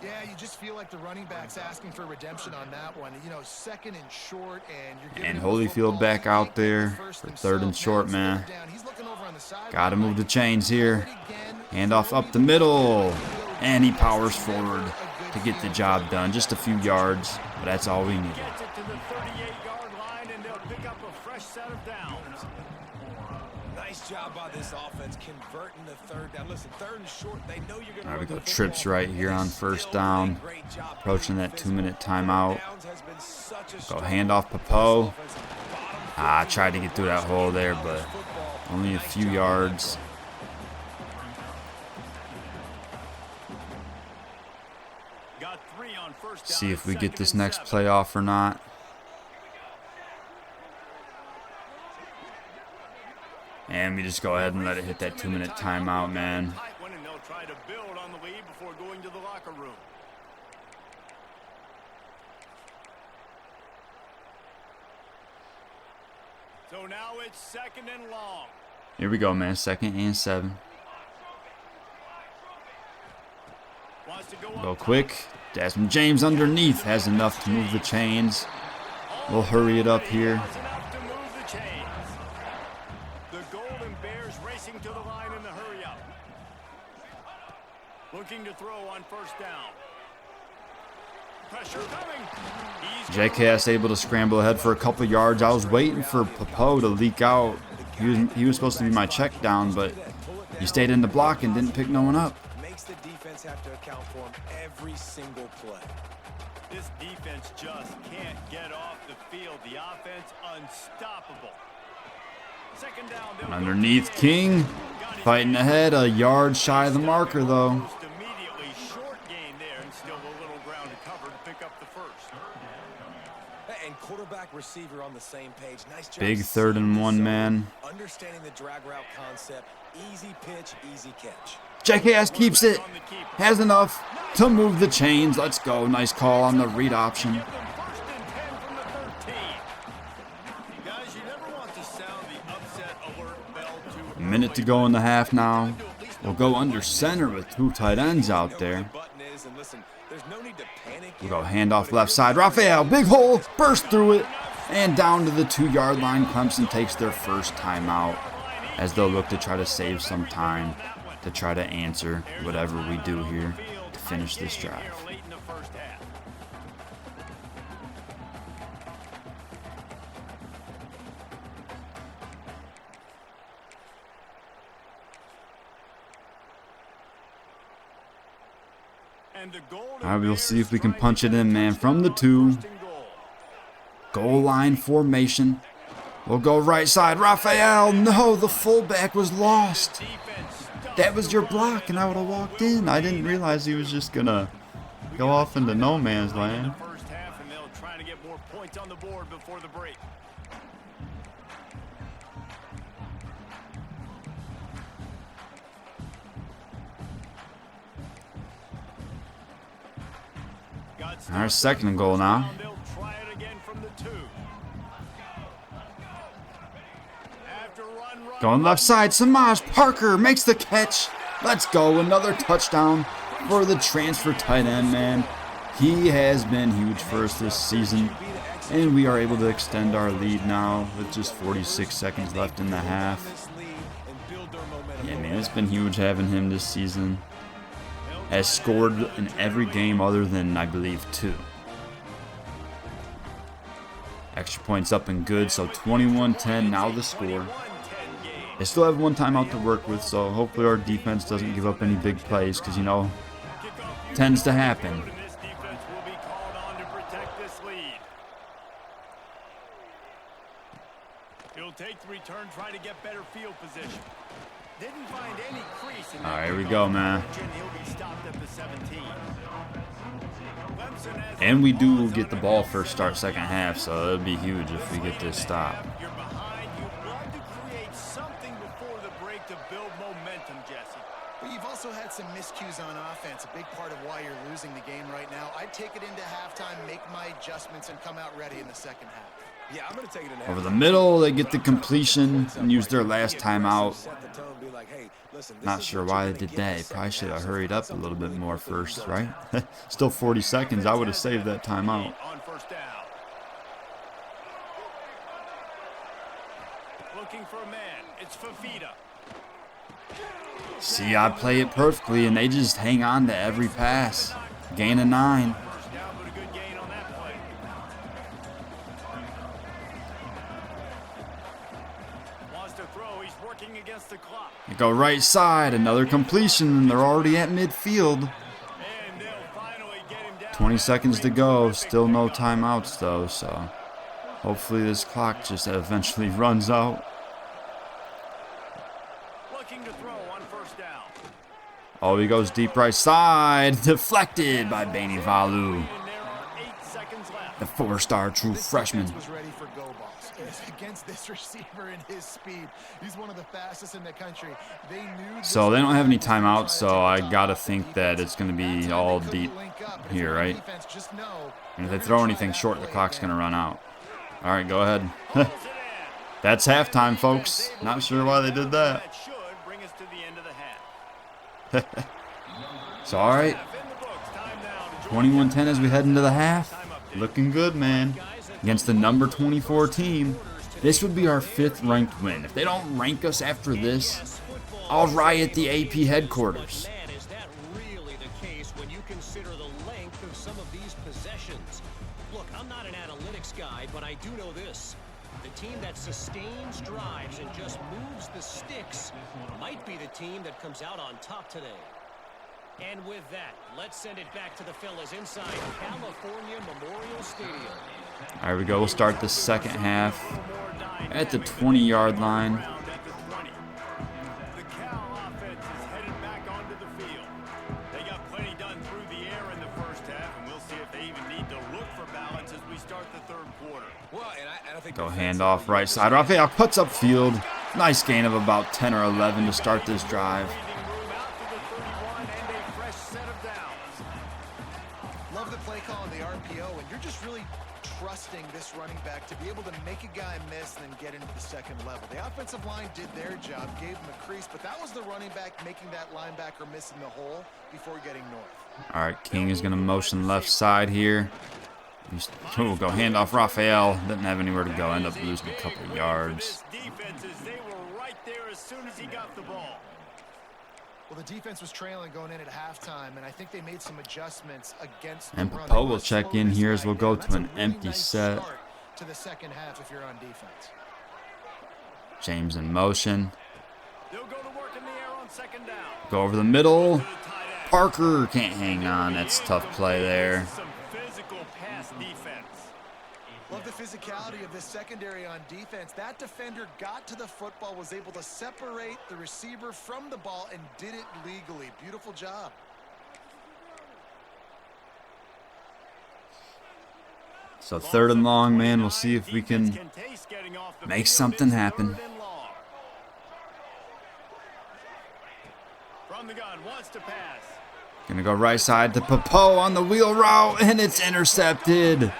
Yeah, you just feel like the running back's asking for redemption on that one. You know, 2nd and short, and you're giving And him the Holyfield football. back He out can't get there the first for himself. 3rd and short, Now it's man. 3rd down. He's looking over on the sideline. Gotta move the chains here. Again, Handoff up the middle. And he powers forward to get the job done. Just a few yards, but that's all we need. Gets it to the 38-yard line, and they'll pick up a fresh set of downs. Nice job by this offense converting the 3rd down. Listen, 3rd and short, they know you're going to All right, we run go the trips football, right here and on they 1st still down. did a great job Approaching that playing 2-minute physical. timeout. Downs has been such a Go struggle. handoff Poe. I tried to get through that hole there, but only a few yards. Got 3 on first down. See if we It's get 2nd this and next 7. play off or not. And we just go ahead and let it hit that 2-minute timeout, man. Tight one, and they'll try to build on the lead before going to the locker room. So now it's 2nd and long. Here we go, man. 2nd and 7. Wants to go Go up quick. Desmond James underneath has enough to move the chains. We'll hurry it up here. Has enough to move the chains. The Golden Bears racing to the line in the hurry up. Looking to throw on first down. Pressure coming. He's JKS able to scramble ahead for a couple yards. I was waiting for Poe to leak out. He was supposed to be my check down, but he stayed in the block and didn't pick no one up. Makes the defense have to account for him every single play. This defense just can't get off the field. The offense unstoppable. 2nd down. they'll go Underneath to the King, edge. Got his fighting man. ahead, a yard shy of the marker though. Almost immediately short gain there, and still a little ground to cover to pick up the first. And quarterback receiver on the same page. Nice job. Big 3rd and 1, man. Understanding the drag route concept. Easy pitch, easy catch. JKS keeps it. Has enough to move the chains. Let's go. Nice call on the read option. Give them 1st and 10 from the 13. Guys, you never want to sound the upset alert bell too A minute to go in the half now. We'll go under center with 2 tight ends out there. We'll go handoff left side. Raphael, big hole, burst through it, and down to the 2-yard line. Clemson takes their first timeout as they'll look to try to save some time to try to answer whatever we do here to finish this drive. late in the first half. And the Golden All right, we'll see if we can Bears punch it trying to in, get a man, from the touchdown 2. on 1st and goal. Goal line formation. We'll go right side. Raphael, no, the fullback was lost. Defense That was your block, and I would have walked in. I didn't realize he was just going to go off into no man's land. first half, and they'll try to get points on the board before the break. Our second and goal now. They'll try it again from the 2. After run, Going left side, Samaj Parker makes the catch. Let's go, another touchdown for the transfer tight end, man. He has been huge for us this season, and we are able to extend our lead now with just 46 seconds left in the half. Yeah, man, it's been huge having him this season. Has scored in every game other than, I believe, 2. Extra points up and good, so 21-10 now the score. They still have one timeout to work with, so hopefully our defense doesn't give up any big plays, because, you know, tends to happen. This defense will be called on to protect this lead. He'll take the return, try to get better field position. Didn't find any crease in that. All right, here we go, man. He'll be stopped at the 17. And we do get the ball first start second half, so it'll be huge if we get this stop. You're behind. You'd love to create something before the break to build momentum, Jesse. But you've also had some miscues on offense, a big part of why you're losing the game right now. I'd take it into halftime, make my adjustments, and come out ready in the second half. Yeah, I'm going to take it in Over the middle, they get the completion and use their last timeout. Not sure why they did that. They probably should have hurried up a little bit more first, right? Still 40 seconds. I would have saved that timeout. On first down. Looking for a man. It's Fafita. See, I play it perfectly, and they just hang on to every pass. Gain of 9. First down, but a good gain on that play. Wants to throw. He's working against the clock. They go right side. Another completion, and they're already at midfield. And they'll finally get him down. 20 seconds to go. Still no timeouts, though, so hopefully this clock just eventually runs out. Looking to throw on first down. Oh, he goes deep right side. Deflected by Baini Valu, And there are 8 seconds left. the 4-star true This freshman. defense was ready for go balls. Against this receiver and his speed, he's one of the fastest in the country. They knew. So they don't have any timeouts, so I gotta think that it's gonna be all deep here, right? And if they throw anything short, the clock's gonna run out. All right, go ahead. That's halftime, folks. Not sure why they did that. That should bring us to the end of the half. So, all right, In the books, time down. 21-10 as we head into the half. Looking good, man. Against the number 24 team. This would be our 5th ranked win. If they don't rank us after this, I'll riot the AP headquarters. Man, is that really the case when you consider the length of some of these possessions? Look, I'm not an analytics guy, but I do know this. The team that sustains drives and just moves the sticks might be the team that comes out on top today. And with that, let's send it back to the fellas inside California Memorial Stadium. All right, we go. We'll start the second half at the 20-yard line. Round at the 20. The Cal offense is headed back onto the field. They got plenty done through the air in the first half, and we'll see if they even need to look for balance as we start the third quarter. Well, and I think Go handoff right side. Rafael puts up field. Nice gain of about 10 or 11 to start this drive. Leaving room out to the 31 and a fresh set of downs. Love the play call and the RPO, and you're just really trusting this running back to be able to make a guy miss and then get into the second level. The offensive line did their job, gave him a crease, but that was the running back making that linebacker miss in the hole before getting north. All right, King is going to motion left side here. Oh, go handoff. Rafael doesn't have anywhere to go. End up losing a couple of yards. This defense is they were right there as soon as he got the ball. Well, the defense was trailing going in at halftime, and I think they made some adjustments against And the run. Popo They will check slowed in this here as guy we'll go down. to an That's a really empty nice set. start to the second half if you're on defense. James in motion. They'll go to work in the air on second down. Go over the middle. To the tight end. Parker can't hang on. That's a tough play there. Some physical pass defense. Love the physicality of this secondary on defense. That defender got to the football, was able to separate the receiver from the ball, and did it legally. Beautiful job. So 3rd and long, man. We'll see if we can make something happen. From the gun, wants to pass. Gonna go right side to Popo on the wheel route, and it's intercepted.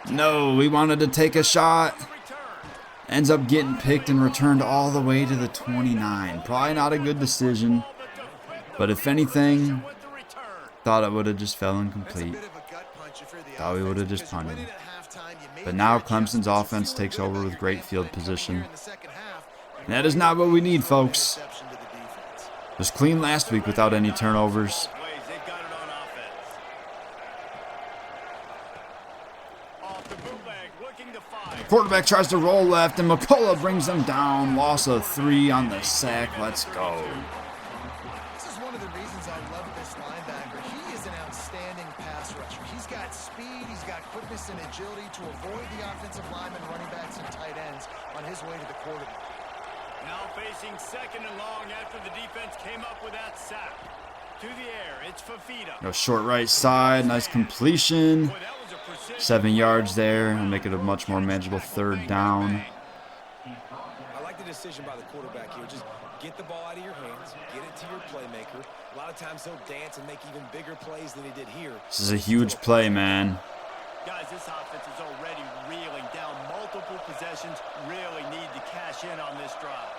No, we wanted to take a shot. Ends up getting picked and returned all the way to the 29. Probably not a good decision, but if anything, thought it would have just fell incomplete. Thought we would have just punted. But now Clemson's offense takes over with great field position. And that is not what we need, folks. It was clean last week without any turnovers. Quarterback tries to roll left, and McCullough brings them down. Loss of 3 on the sack. Let's go. This is one of the reasons I love this linebacker. He is an outstanding pass rusher. He's got speed, he's got quickness and agility to avoid the offensive linemen, running backs, and tight ends on his way to the quarterback. Now facing 2nd and long after the defense came up with that sack. To the air, it's Fafita. Go short right side. Nice completion. 7 yards there. And make it a much more manageable 3rd down. I like the decision by the quarterback here. Just get the ball out of your hands, get it to your playmaker. A lot of times he'll dance and make even bigger plays than he did here. This is a huge play, man. Guys, this offense is already reeling down multiple possessions. Really need to cash in on this drive.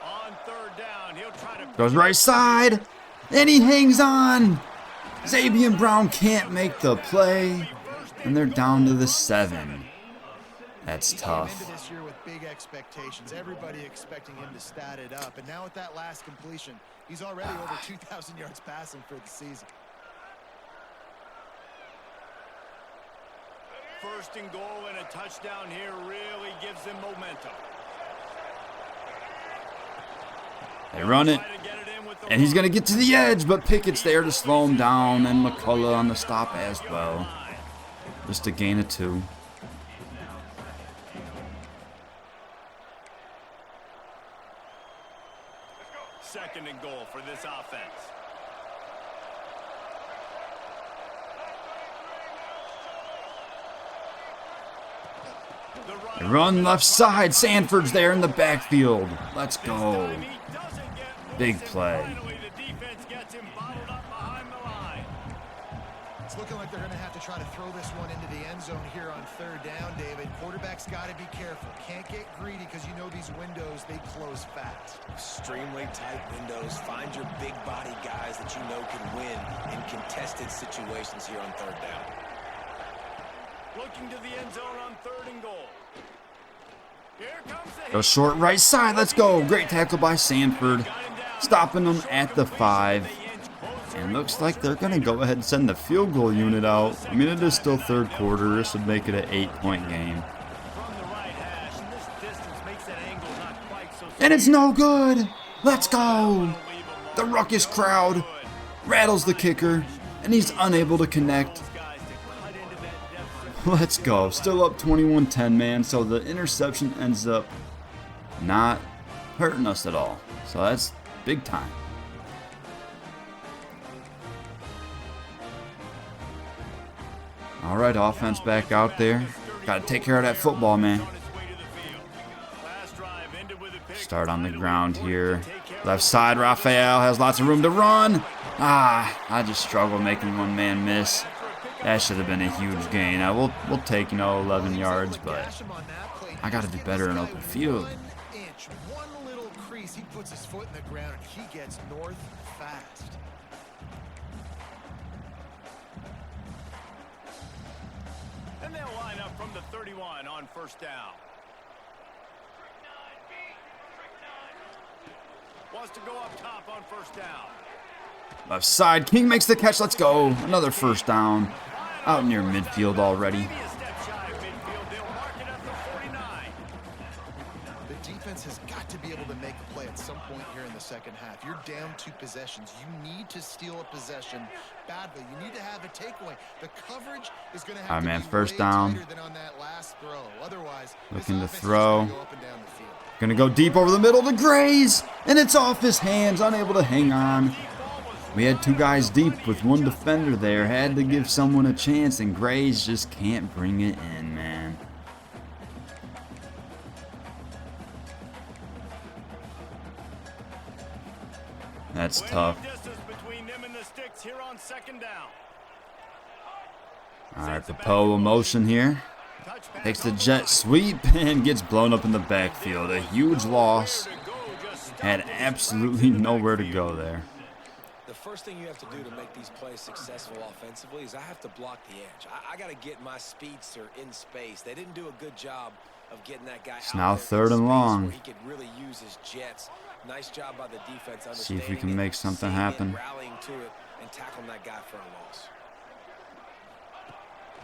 On 3rd down, he'll try to Goes right side, and he hangs on. Xavier Brown can't make the play, and they're down to the 7. That's tough. Into this year with big expectations, everybody expecting him to stat it up, and now with that last completion, he's already over 2,000 yards passing for the season. 1st and goal, and a touchdown here really gives them momentum. They run it, and he's going to get to the edge, but Pickett's there to slow him down, and McCullough on the stop as well. Just a gain of 2. Second and goal for this offense. They run left side. Sanford's there in the backfield. Let's go. Big play. It's looking like they're going to have to try to throw this one into the end zone here on 3rd down, David. Quarterback's got to be careful. Can't get greedy because you know these windows, they close fast. Extremely tight windows. Find your big body guys that you know can win in contested situations here on 3rd down. Looking to the end zone on 3rd and goal. Here comes the Go short right side. Let's go. Great tackle by Sanford. Stopping them at the 5. And looks like they're going to go ahead and send the field goal unit out. I mean, it is still 3rd quarter. This would make it an 8-point game. And it's no good. Let's go. The ruckus crowd rattles the kicker, and he's unable to connect. Let's go. Still up 21-10, man. So the interception ends up not hurting us at all. So that's big time. All right, offense back out there. Got to take care of that football, man. Start on the ground here. Left side, Raphael has lots of room to run. I just struggle making one man miss. That should have been a huge gain. We'll take, 11 yards, but I got to do better in open field. One little crease, he puts his foot in the ground, and he gets north fast. And they'll line up from the 31 on 1st down. Wants to go up top on 1st down. Left side, King makes the catch. Let's go. Another 1st down. Out near midfield already. The defense has got to be able to make a play at some point here in the 2nd half. You're down 2 possessions. You need to steal a possession badly. You need to have a takeaway. The coverage is going to have to be 1st way down. tighter than on that last throw. Otherwise, Looking to this offense is throw. gonna go up and down the field. Gonna go deep over the middle to Grays, and it's off his hands, unable to hang on. We had two guys deep with one defender there. Had to give someone a chance, and Grays just can't bring it in, man. That's tough. Alright, Popo motion here. Takes the jet sweep and gets blown up in the backfield. A huge loss. Had absolutely nowhere to go there. The first thing you have to do to make these plays successful offensively is I have to block the edge. I got to get my speedster in space. They didn't do a good job of getting that guy It's out now there 3rd and long. he could really use his jets. Nice job by the defense. See if we can make something happen. Rallying to it and tackling that guy for a loss.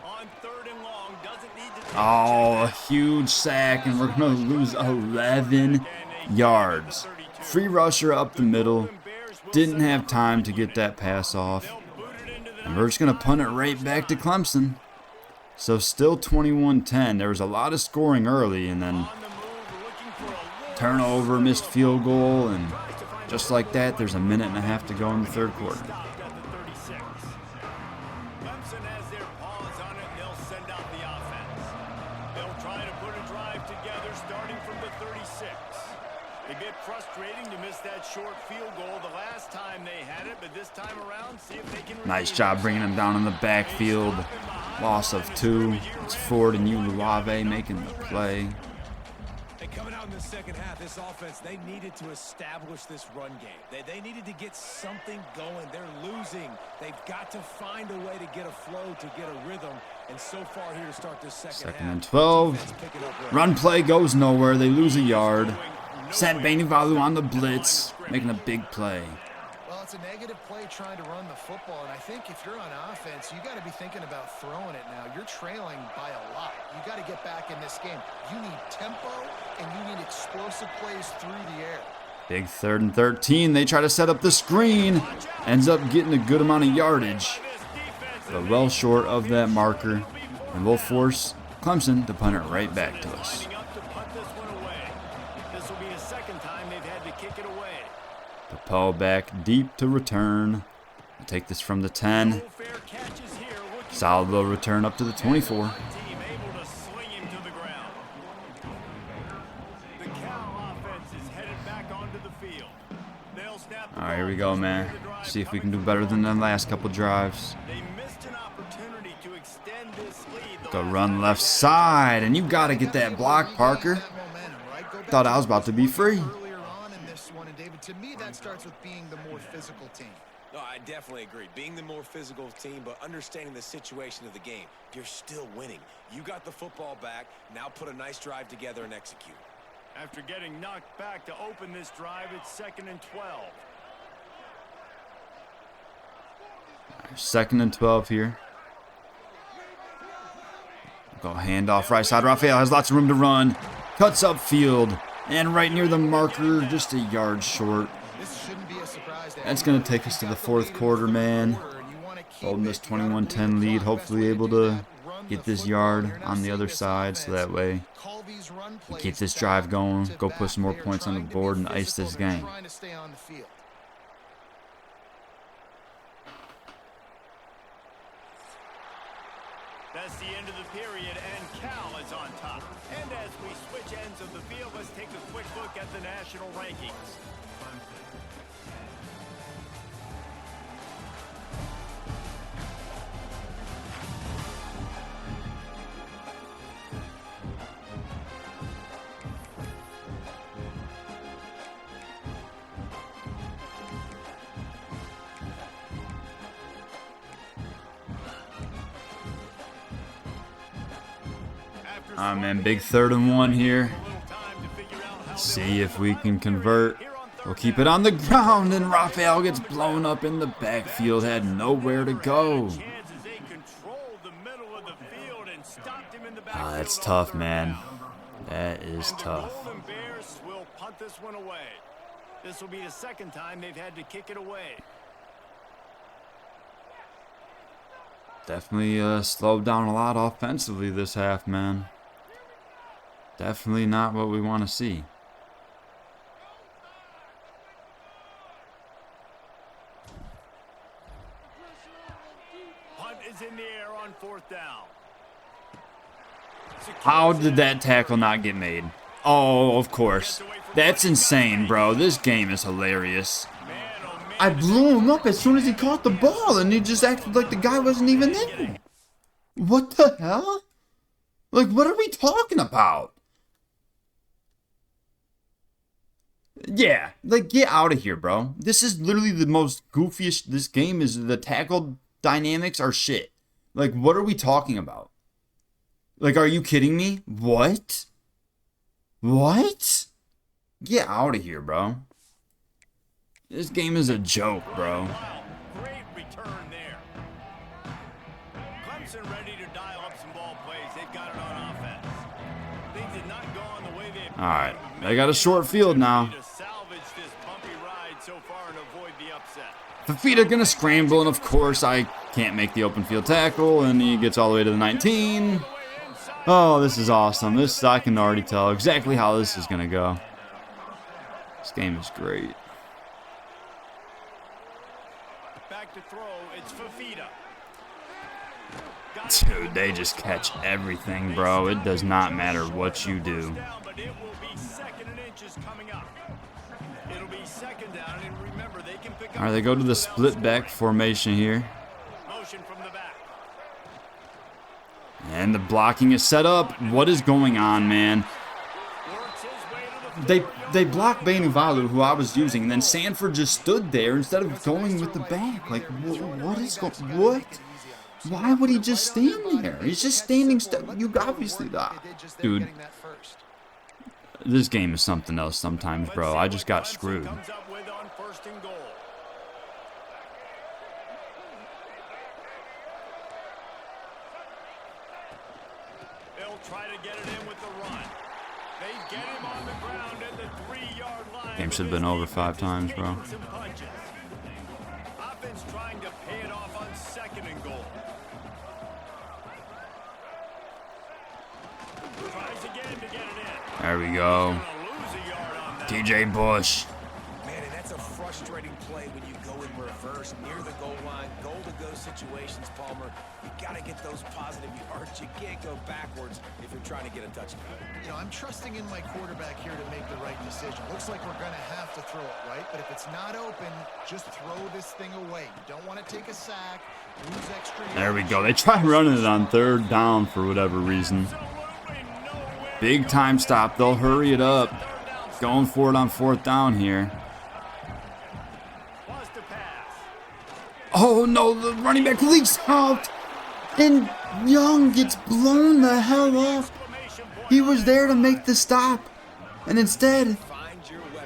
On 3rd and long, doesn't need to Oh, a huge sack, and we're going to lose 11 yards. Free rusher up the middle. Didn't have time to get that pass off. And we're just going to punt it right back to Clemson. So still 21-10. There was a lot of scoring early, and then turnover, missed field goal, and just like that, there's a minute and a half to go in the 3rd quarter. Clemson has their paws on it, and they'll send out the offense. They'll try to put a drive together starting from the 36. A bit frustrating to miss that short field goal the last time they had it, but this time around, see if they can. Nice job bringing him down in the backfield. Loss of 2. It's Ford and Ulave making the play. And coming out in the second half, this offense, they needed to establish this run game. They needed to get something going. They're losing. They've got to find a way to get a flow, to get a rhythm. And so far here to start this second half. 2nd and 12. Run play goes nowhere. They lose a yard. Sent Benivalu on the blitz, making a big play. Well, it's a negative play trying to run the football, and I think if you're on offense, you got to be thinking about throwing it now. You're trailing by a lot. You got to get back in this game. You need tempo, and you need explosive plays through the air. Big 3rd and 13. They try to set up the screen. Ends up getting a good amount of yardage, but well short of that marker, and we'll force Clemson to punt it right back to us. Popo back deep to return. We'll take this from the 10. Solid little return up to the 24. All right, here we go, man. See if we can do better than the last couple drives. Go run left side, and you got to get that block, Parker. Thought I was about to be free. To me, that starts with being the more physical team. No, I definitely agree. Being the more physical team, but understanding the situation of the game. You're still winning. You got the football back. Now put a nice drive together and execute. After getting knocked back to open this drive, it's 2nd and 12. 2nd and 12 here. Go hand off right side. Raphael has lots of room to run. Cuts up field. And right near the marker, just a yard short. That's going to take us to the 4th quarter, man. Holding this 21-10 lead. Hopefully able to get this yard on the other side, so that way we keep this drive going, go put some more points on the board, and ice this game. That's the end of the period, and Cal is on top. And as we switch ends of the field, let's take a quick look at the national rankings. Man, big 3rd and 1 here. See if we can convert. We'll keep it on the ground, and Raphael gets blown up in the backfield. Had nowhere to go. Ah, that's tough, man. That is tough. Bears will punt this one away. This will be the 2nd time they've had to kick it away. Definitely slowed down a lot offensively this half, man. Definitely not what we want to see. there on 4th down. How did that tackle not get made? Oh, of course. That's insane, bro. This game is hilarious. I blew him up as soon as he caught the ball, and he just acted like the guy wasn't even there. What the hell? Like, what are we talking about? Yeah, like, get out of here, bro. This is literally the most goofiest. This game is, the tackle dynamics are shit. Like, what are we talking about? Like, are you kidding me? What? What? Get out of here, bro. This game is a joke, bro. Wow, great return there. Clemson ready to dial up some ball plays. They've got it on offense. Things did not go on the way they All right, they got a short field now. to salvage this bumpy ride so far and avoid the upset. Fafita gonna scramble, and of course I can't make the open field tackle, and he gets all the way to the 19. Oh, this is awesome. This, I can already tell exactly how this is gonna go. This game is great. Back to throw, it's Fafita. Dude, they just catch everything, bro. It does not matter what you do. But it will be 2nd and inches coming up. It'll be 2nd down, and remember they can pick up. All right, they go to the split back formation here. Motion from the back. And the blocking is set up. What is going on, man? Works his way to the They blocked Bainuvalu, who I was using, and then Sanford just stood there instead of going with the back. Like, what is going? What? Why would he just stand there? He's just standing. You obviously, dude. This game is something else sometimes, bro. I just got screwed. comes up with on 1st and goal. They'll try to get it in with the run. They get him on the ground at the 3-yard line. Game should have been over 5 times, bro. Some punches. Offense trying to pay it off on 2nd and goal. Tries again to get it in. There we go. Gonna lose a yard on that. TJ Bush. Man, and that's a frustrating play when you go in reverse near the goal line. Goal-to-go situations, Palmer. You got to get those positive yards. You can't go backwards if you're trying to get a touchdown. You know, I'm trusting in my quarterback here to make the right decision. Looks like we're going to have to throw it, right? But if it's not open, just throw this thing away. You don't want to take a sack, lose extra yards. There we go. They try running it on 3rd down for whatever reason. Big time stop. They'll hurry it up. Going for it on 4th down here. Wants to pass. Oh no, the running back leaks out. And Young gets blown the hell up. He was there to make the stop. And instead,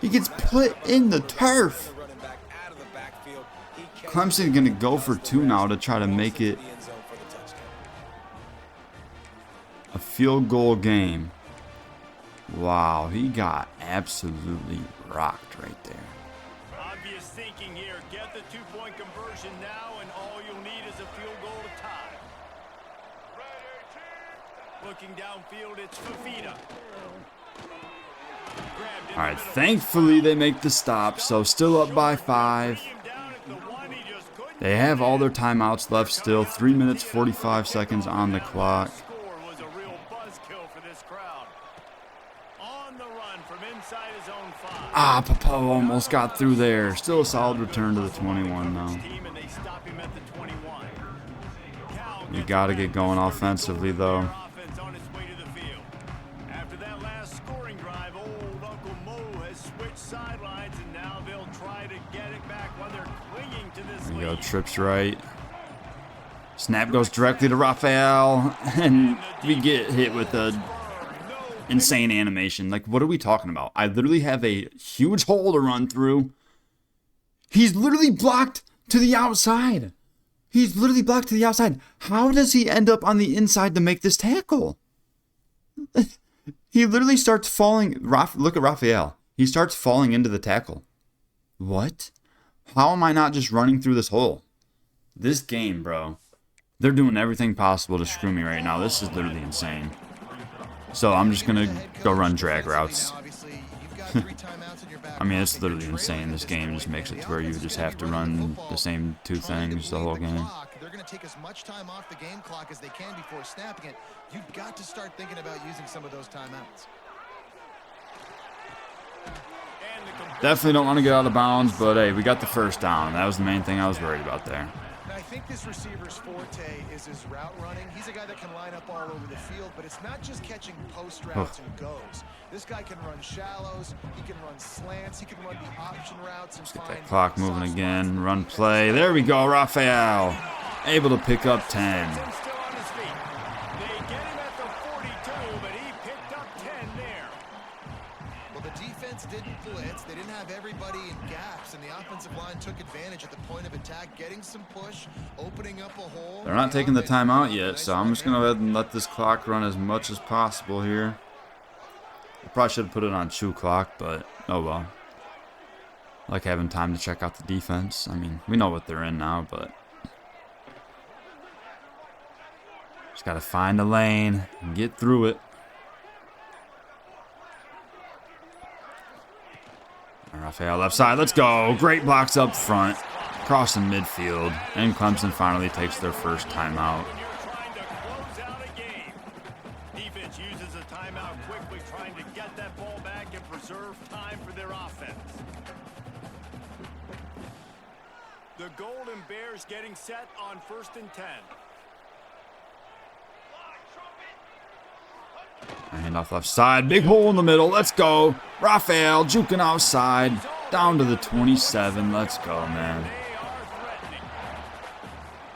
he gets put in the turf. Clemson's going to go for 2 now to try to make it a field goal game. Wow, he got absolutely rocked right there. Obvious thinking here. Get the 2-point conversion now, and all you'll need is a field goal to tie. Looking downfield, it's Fafita. All right, thankfully they make the stop, so still up by 5. They have all their timeouts left still. 3 minutes, 45 seconds on the clock. Was a real buzzkill for this crowd. On the run from inside his own 5. Ah, Papa almost got through there. Still a solid return to the 21 though. Team, and they stop him at the 21. You got to get going offensively though. Offense on its way to the field. After that last scoring drive, old Uncle Mo has switched sidelines, and now they'll try to get it back while they're clinging to this There you go, lead. trips right. Snap goes directly to Raphael, and we get hit with a insane animation. Like, what are we talking about? I literally have a huge hole to run through. He's literally blocked to the outside. He's literally blocked to the outside. How does he end up on the inside to make this tackle? He literally starts falling. Look at Raphael. He starts falling into the tackle. What? How am I not just running through this hole? This game, bro. They're doing everything possible to screw me right now. This is literally insane. So I'm just going to go run drag routes. I mean, it's literally insane. This game just makes it to where you just have to run the same 2 things the whole game. They're going to to take as much time off the game clock as they can before snapping it, you've got to start thinking about using some of those timeouts. Definitely don't want to get out of bounds, but hey, we got the first down. That was the main thing I was worried about there. I think this receiver's forte is his route running. He's a guy that can line up all over the field, but it's not just catching post routes and goes. This guy can run shallows, he can run slants, he can run the option routes. And Get that clock moving again. Run play. There we go, Raphael. Able to pick up 10. Still on his feet. They get him at the 42, but he picked up 10 there. Well, the defense didn't blitz. They didn't have everybody in gaps, and the offensive line took advantage at the point of attack, getting some push, opening up a hole. They're not taking the timeout yet, so I'm just going to go ahead and let this clock run as much as possible here. I probably should have put it on chew clock, but oh well. I like having time to check out the defense. I mean, we know what they're in now, but just got to find a lane and get through it. Raphael left side, let's go. Great blocks up front, crossing midfield, and Clemson finally takes their first timeout. When you're trying to close out a game, defense uses a timeout quickly, trying to get that ball back and preserve time for their offense. The Golden Bears getting set on 1st and 10. Handoff left side, big hole in the middle, let's go. Raphael juking outside, down to the 27, let's go, man. They are threatening.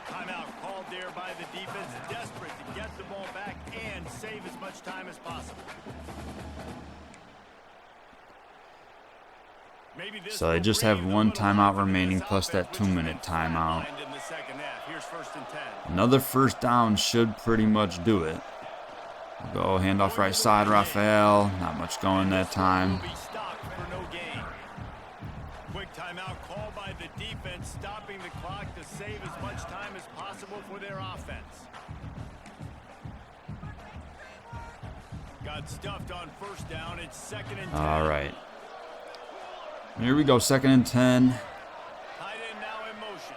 Timeout called there by the defense, desperate to get the ball back and save as much time as possible. Maybe this So they just have one timeout remaining plus that 2-minute timeout. in the second half. Here's 1st and 10. Another first down should pretty much do it. Go handoff right side, Raphael. Not much going that time. Will be stopped for no gain. Quick timeout called by the defense, stopping the clock to save as much time as possible for their offense. Got stuffed on 1st down. It's 2nd and 10. All right. Here we go, 2nd and 10. Tight end now in motion.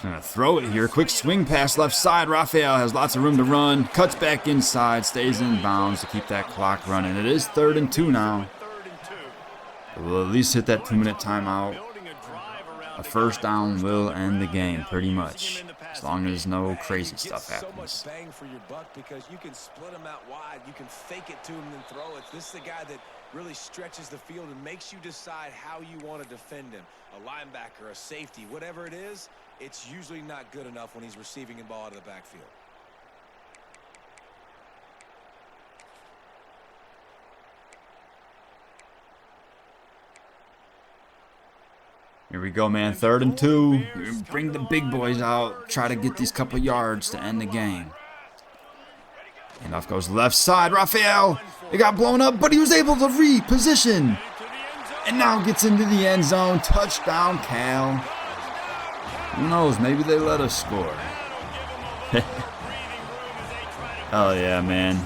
Gonna throw it here. Quick swing pass left side. Raphael has lots of room to run. Cuts back inside. Stays in bounds to keep that clock running. It is 3rd and 2 now. 3rd and 2. We'll at least hit that 2-minute timeout. Building a drive around A the first guy. down will end the game pretty much. As long as no crazy You stuff get happens. so much bang for your buck because you can split them out wide. You can fake it to him and throw it. This is the guy that really stretches the field and makes you decide how you want to defend him. A linebacker, a safety, whatever it is, it's usually not good enough when he's receiving the ball out of the backfield. Here we go, man. 3rd and 2. Bring the big boys out. Try to get these couple yards to end the game. Handoff goes left side. Raphael. It got blown up, but he was able to reposition. And now gets into the end zone. Touchdown, Cal. Who knows? Maybe they let us score. Oh, yeah, man.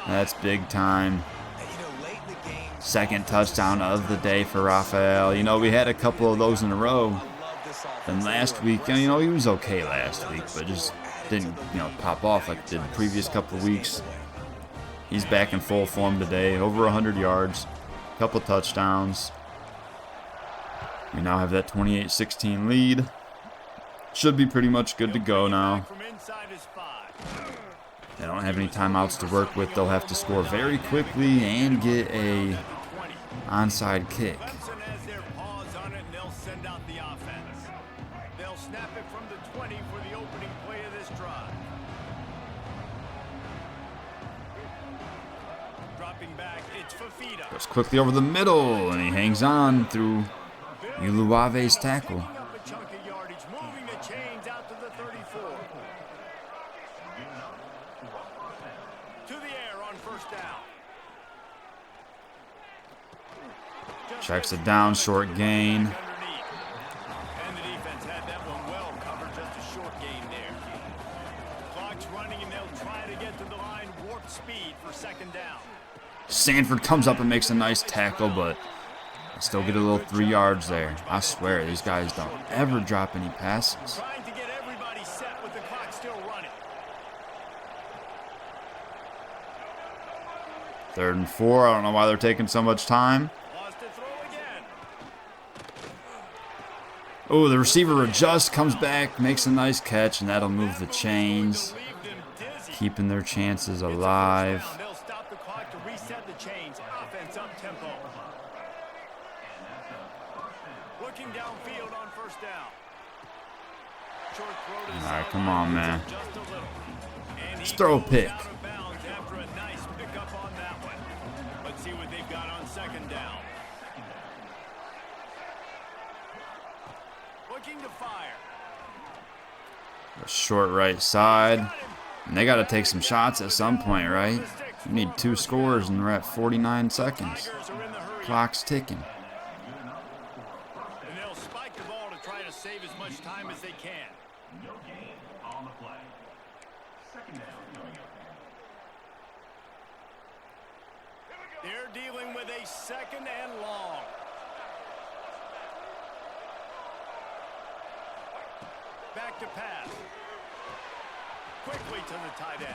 That's big time. Second touchdown of the day for Raphael. You know, we had a couple of those in a row. And last week, you know, he was okay last week, but just didn't, you know, pop off like it did the previous couple of weeks. He's back in full form today. Over 100 yards, couple touchdowns. We now have that 28-16 lead. Should be pretty much good to go now. From inside his 5. They don't have any timeouts to work with. They'll have to score very quickly and get a onside kick. Clemson has their paws on it, and they'll send out the offense. They'll snap it from the 20 for the opening play of this drive. Dropping back, it's Fafita. Goes quickly over the middle, and he hangs on through Uluave's tackle. Picking up a chunk of yardage, moving the chains out to the 34. To the air on 1st down. Checks it down, short gain. Underneath. And the defense had that one well covered, just a short gain there. Clock's running, and they'll try to get to the line, warp speed for 2nd down. Sanford comes up and makes a nice tackle, but they still get a little 3 yards there. I swear, these guys don't ever drop any passes. Trying to get everybody set 3rd and 4. I don't know why they're taking so much time. Lost to throw again. Oh, the receiver adjusts, comes back, makes a nice catch, and that'll move the chains, Leave them dizzy. keeping their chances alive. They'll stop the clock to reset the chains. Offense up tempo. Looking downfield on 1st down. Short throw to the All right, come sideline. on, man. Just a little. And Let's he throw a goes pick. out of bounds after a nice pickup on that one. Let's see what they've got on 2nd down. Looking to fire. A short right side. And they got to take some shots at some point, right? We need 2 scores, and we're at 49 seconds. Tigers are in the hurry. Clock's ticking. And they'll spike the ball to try to save as much time as they can. They're dealing with a 2nd and long. Back to pass. Quickly to the tight end.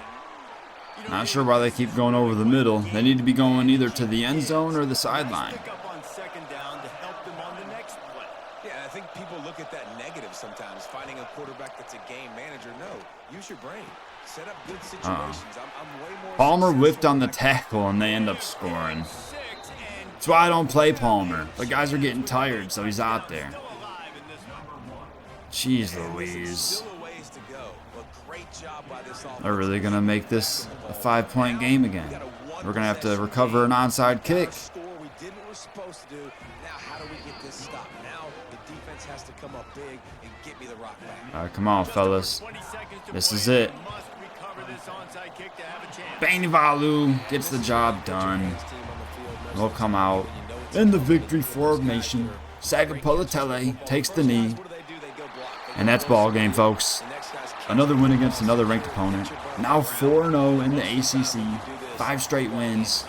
You know, Not sure why they keep going over the middle. They need to be going either to the end zone or the sideline. Pick up on 2nd down to help them on the next play. Yeah, I think people look at that negative sometimes, finding a quarterback that's a game manager. No, use your brain. Set up good situations. I'm way more Palmer successful whiffed on the when I- tackle, and they end up scoring. 6 and That's why I don't play Palmer. The guys are getting tired, so he's out there. still alive in this one. Jeez Listen, Louise. still a ways to go, but great job by this offense. They're really going to make this a 5-point game again. We're going to have to recover an onside kick. Score, we did what we're supposed to do. Now, how do we get this stopped? Now, the defense has to come up big and get me the rock back. All right, come on, fellas. 20 seconds to This play. is it. Must recover this onside kick to have a chance. Bainivalu gets the job done. We'll come out in the victory formation. Sagapolatelli takes the knee. What do? They go block. And that's ball game, folks. The next guy's Another win against another ranked opponent. Now 4-0 in the ACC. 5 straight wins.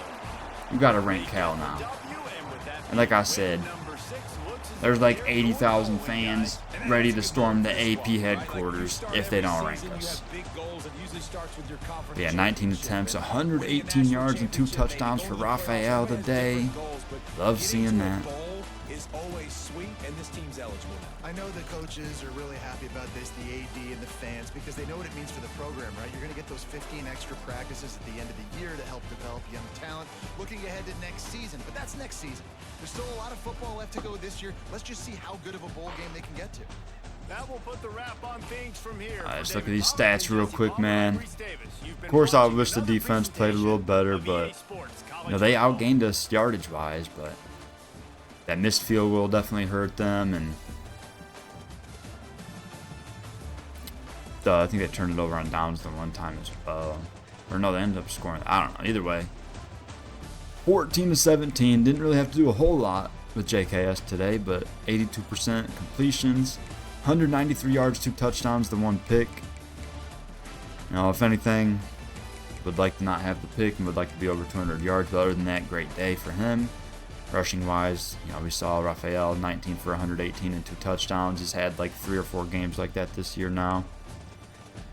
You got to rank Cal now. And like I said, there's like 80,000 fans ready to storm the AP headquarters if they don't rank us. But yeah, 19 attempts, 118 yards, and 2 touchdowns for Raphael today. Love seeing that. Is always sweet, and this team's eligible now. I know the coaches are really happy about this, the AD and the fans, because they know what it means for the program, right? You're going to get those 15 extra practices at the end of the year to help develop young talent, looking ahead to next season. But that's next season. There's still a lot of football left to go this year. Let's just see how good of a bowl game they can get to. That will put the wrap on things from here. All right, let's For look at David these Palmer stats and real Jesse quick, Palmer, man. I'm Reese Davis. You've been Of course, I watching wish the another defense played a little better, presentation but of EA Sports you know, they outgained us yardage-wise, but that missed field goal definitely hurt them, and I think they turned it over on downs the one time as well. Or no, they ended up scoring. I don't know. Either way, 14-17. Didn't really have to do a whole lot with JKS today, but 82% completions, 193 yards, 2 touchdowns, the 1 pick. You know, if anything, would like to not have the pick and would like to be over 200 yards. But other than that, great day for him. Rushing wise, you know, we saw Raphael 19 for 118 and 2 touchdowns. He's had like 3 or 4 games like that this year now.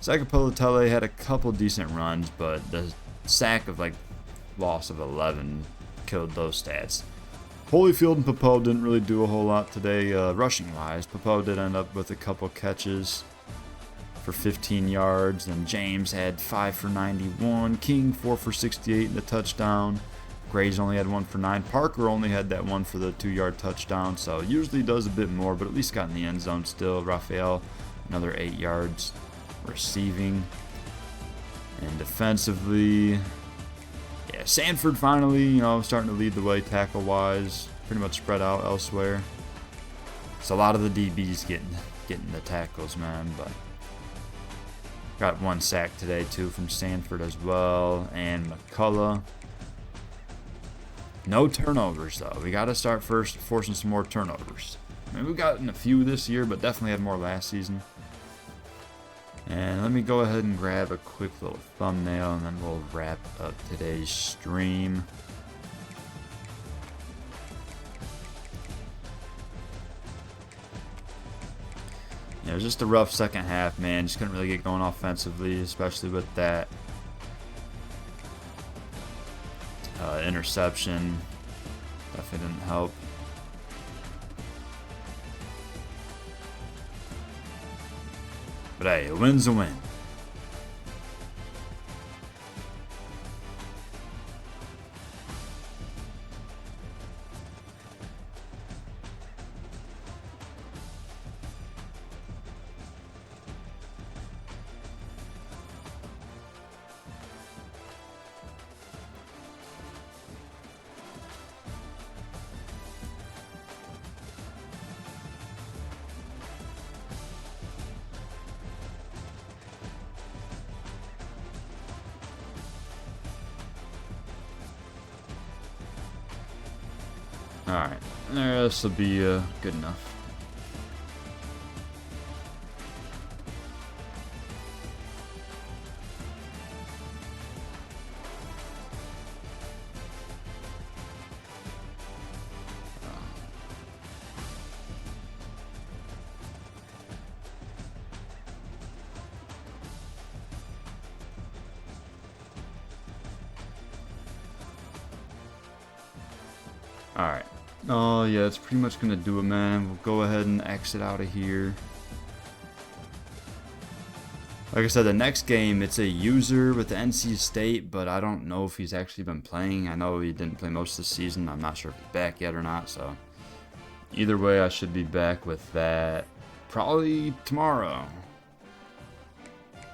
Sagapolatelli had a couple decent runs, but the sack of like loss of 11 killed those stats. Holyfield and Popo didn't really do a whole lot today rushing wise. Popo did end up with a couple catches for 15 yards, and James had 5 for 91. King 4 for 68 and a touchdown. Grays only had 1 for 9. Parker only had that 1 for the 2-yard touchdown, so usually does a bit more, but at least got in the end zone still. Raphael, another 8 yards receiving. And defensively, yeah, Sanford finally, you know, starting to lead the way tackle-wise. Pretty much spread out elsewhere. It's a lot of the DBs getting the tackles, man, but got 1 sack today, too, from Sanford as well, and McCullough. No turnovers, though. We got to start first forcing some more turnovers. I mean, we've gotten a few this year, but definitely had more last season. And let me go ahead and grab a quick little thumbnail, and then we'll wrap up today's stream. Yeah, it was just a rough second half, man. Just couldn't really get going offensively, especially with that Interception definitely didn't help. But hey, a win's a win. Alright, this will be good enough. Alright. Oh, yeah, it's pretty much gonna do it, man. We'll go ahead and exit out of here. Like I said, the next game, it's a user with NC State, but I don't know if he's actually been playing. I know he didn't play most of the season. I'm not sure if he's back yet or not, so either way, I should be back with that probably tomorrow.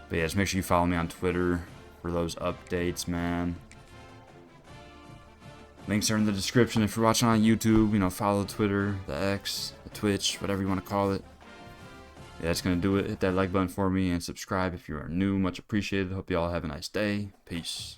But yeah, just make sure you follow me on Twitter for those updates, man. Links are in the description. If you're watching on YouTube, you know, follow Twitter, the X, the Twitch, whatever you want to call it. Yeah, that's going to do it. Hit that like button for me and subscribe if you are new. Much appreciated. Hope you all have a nice day. Peace.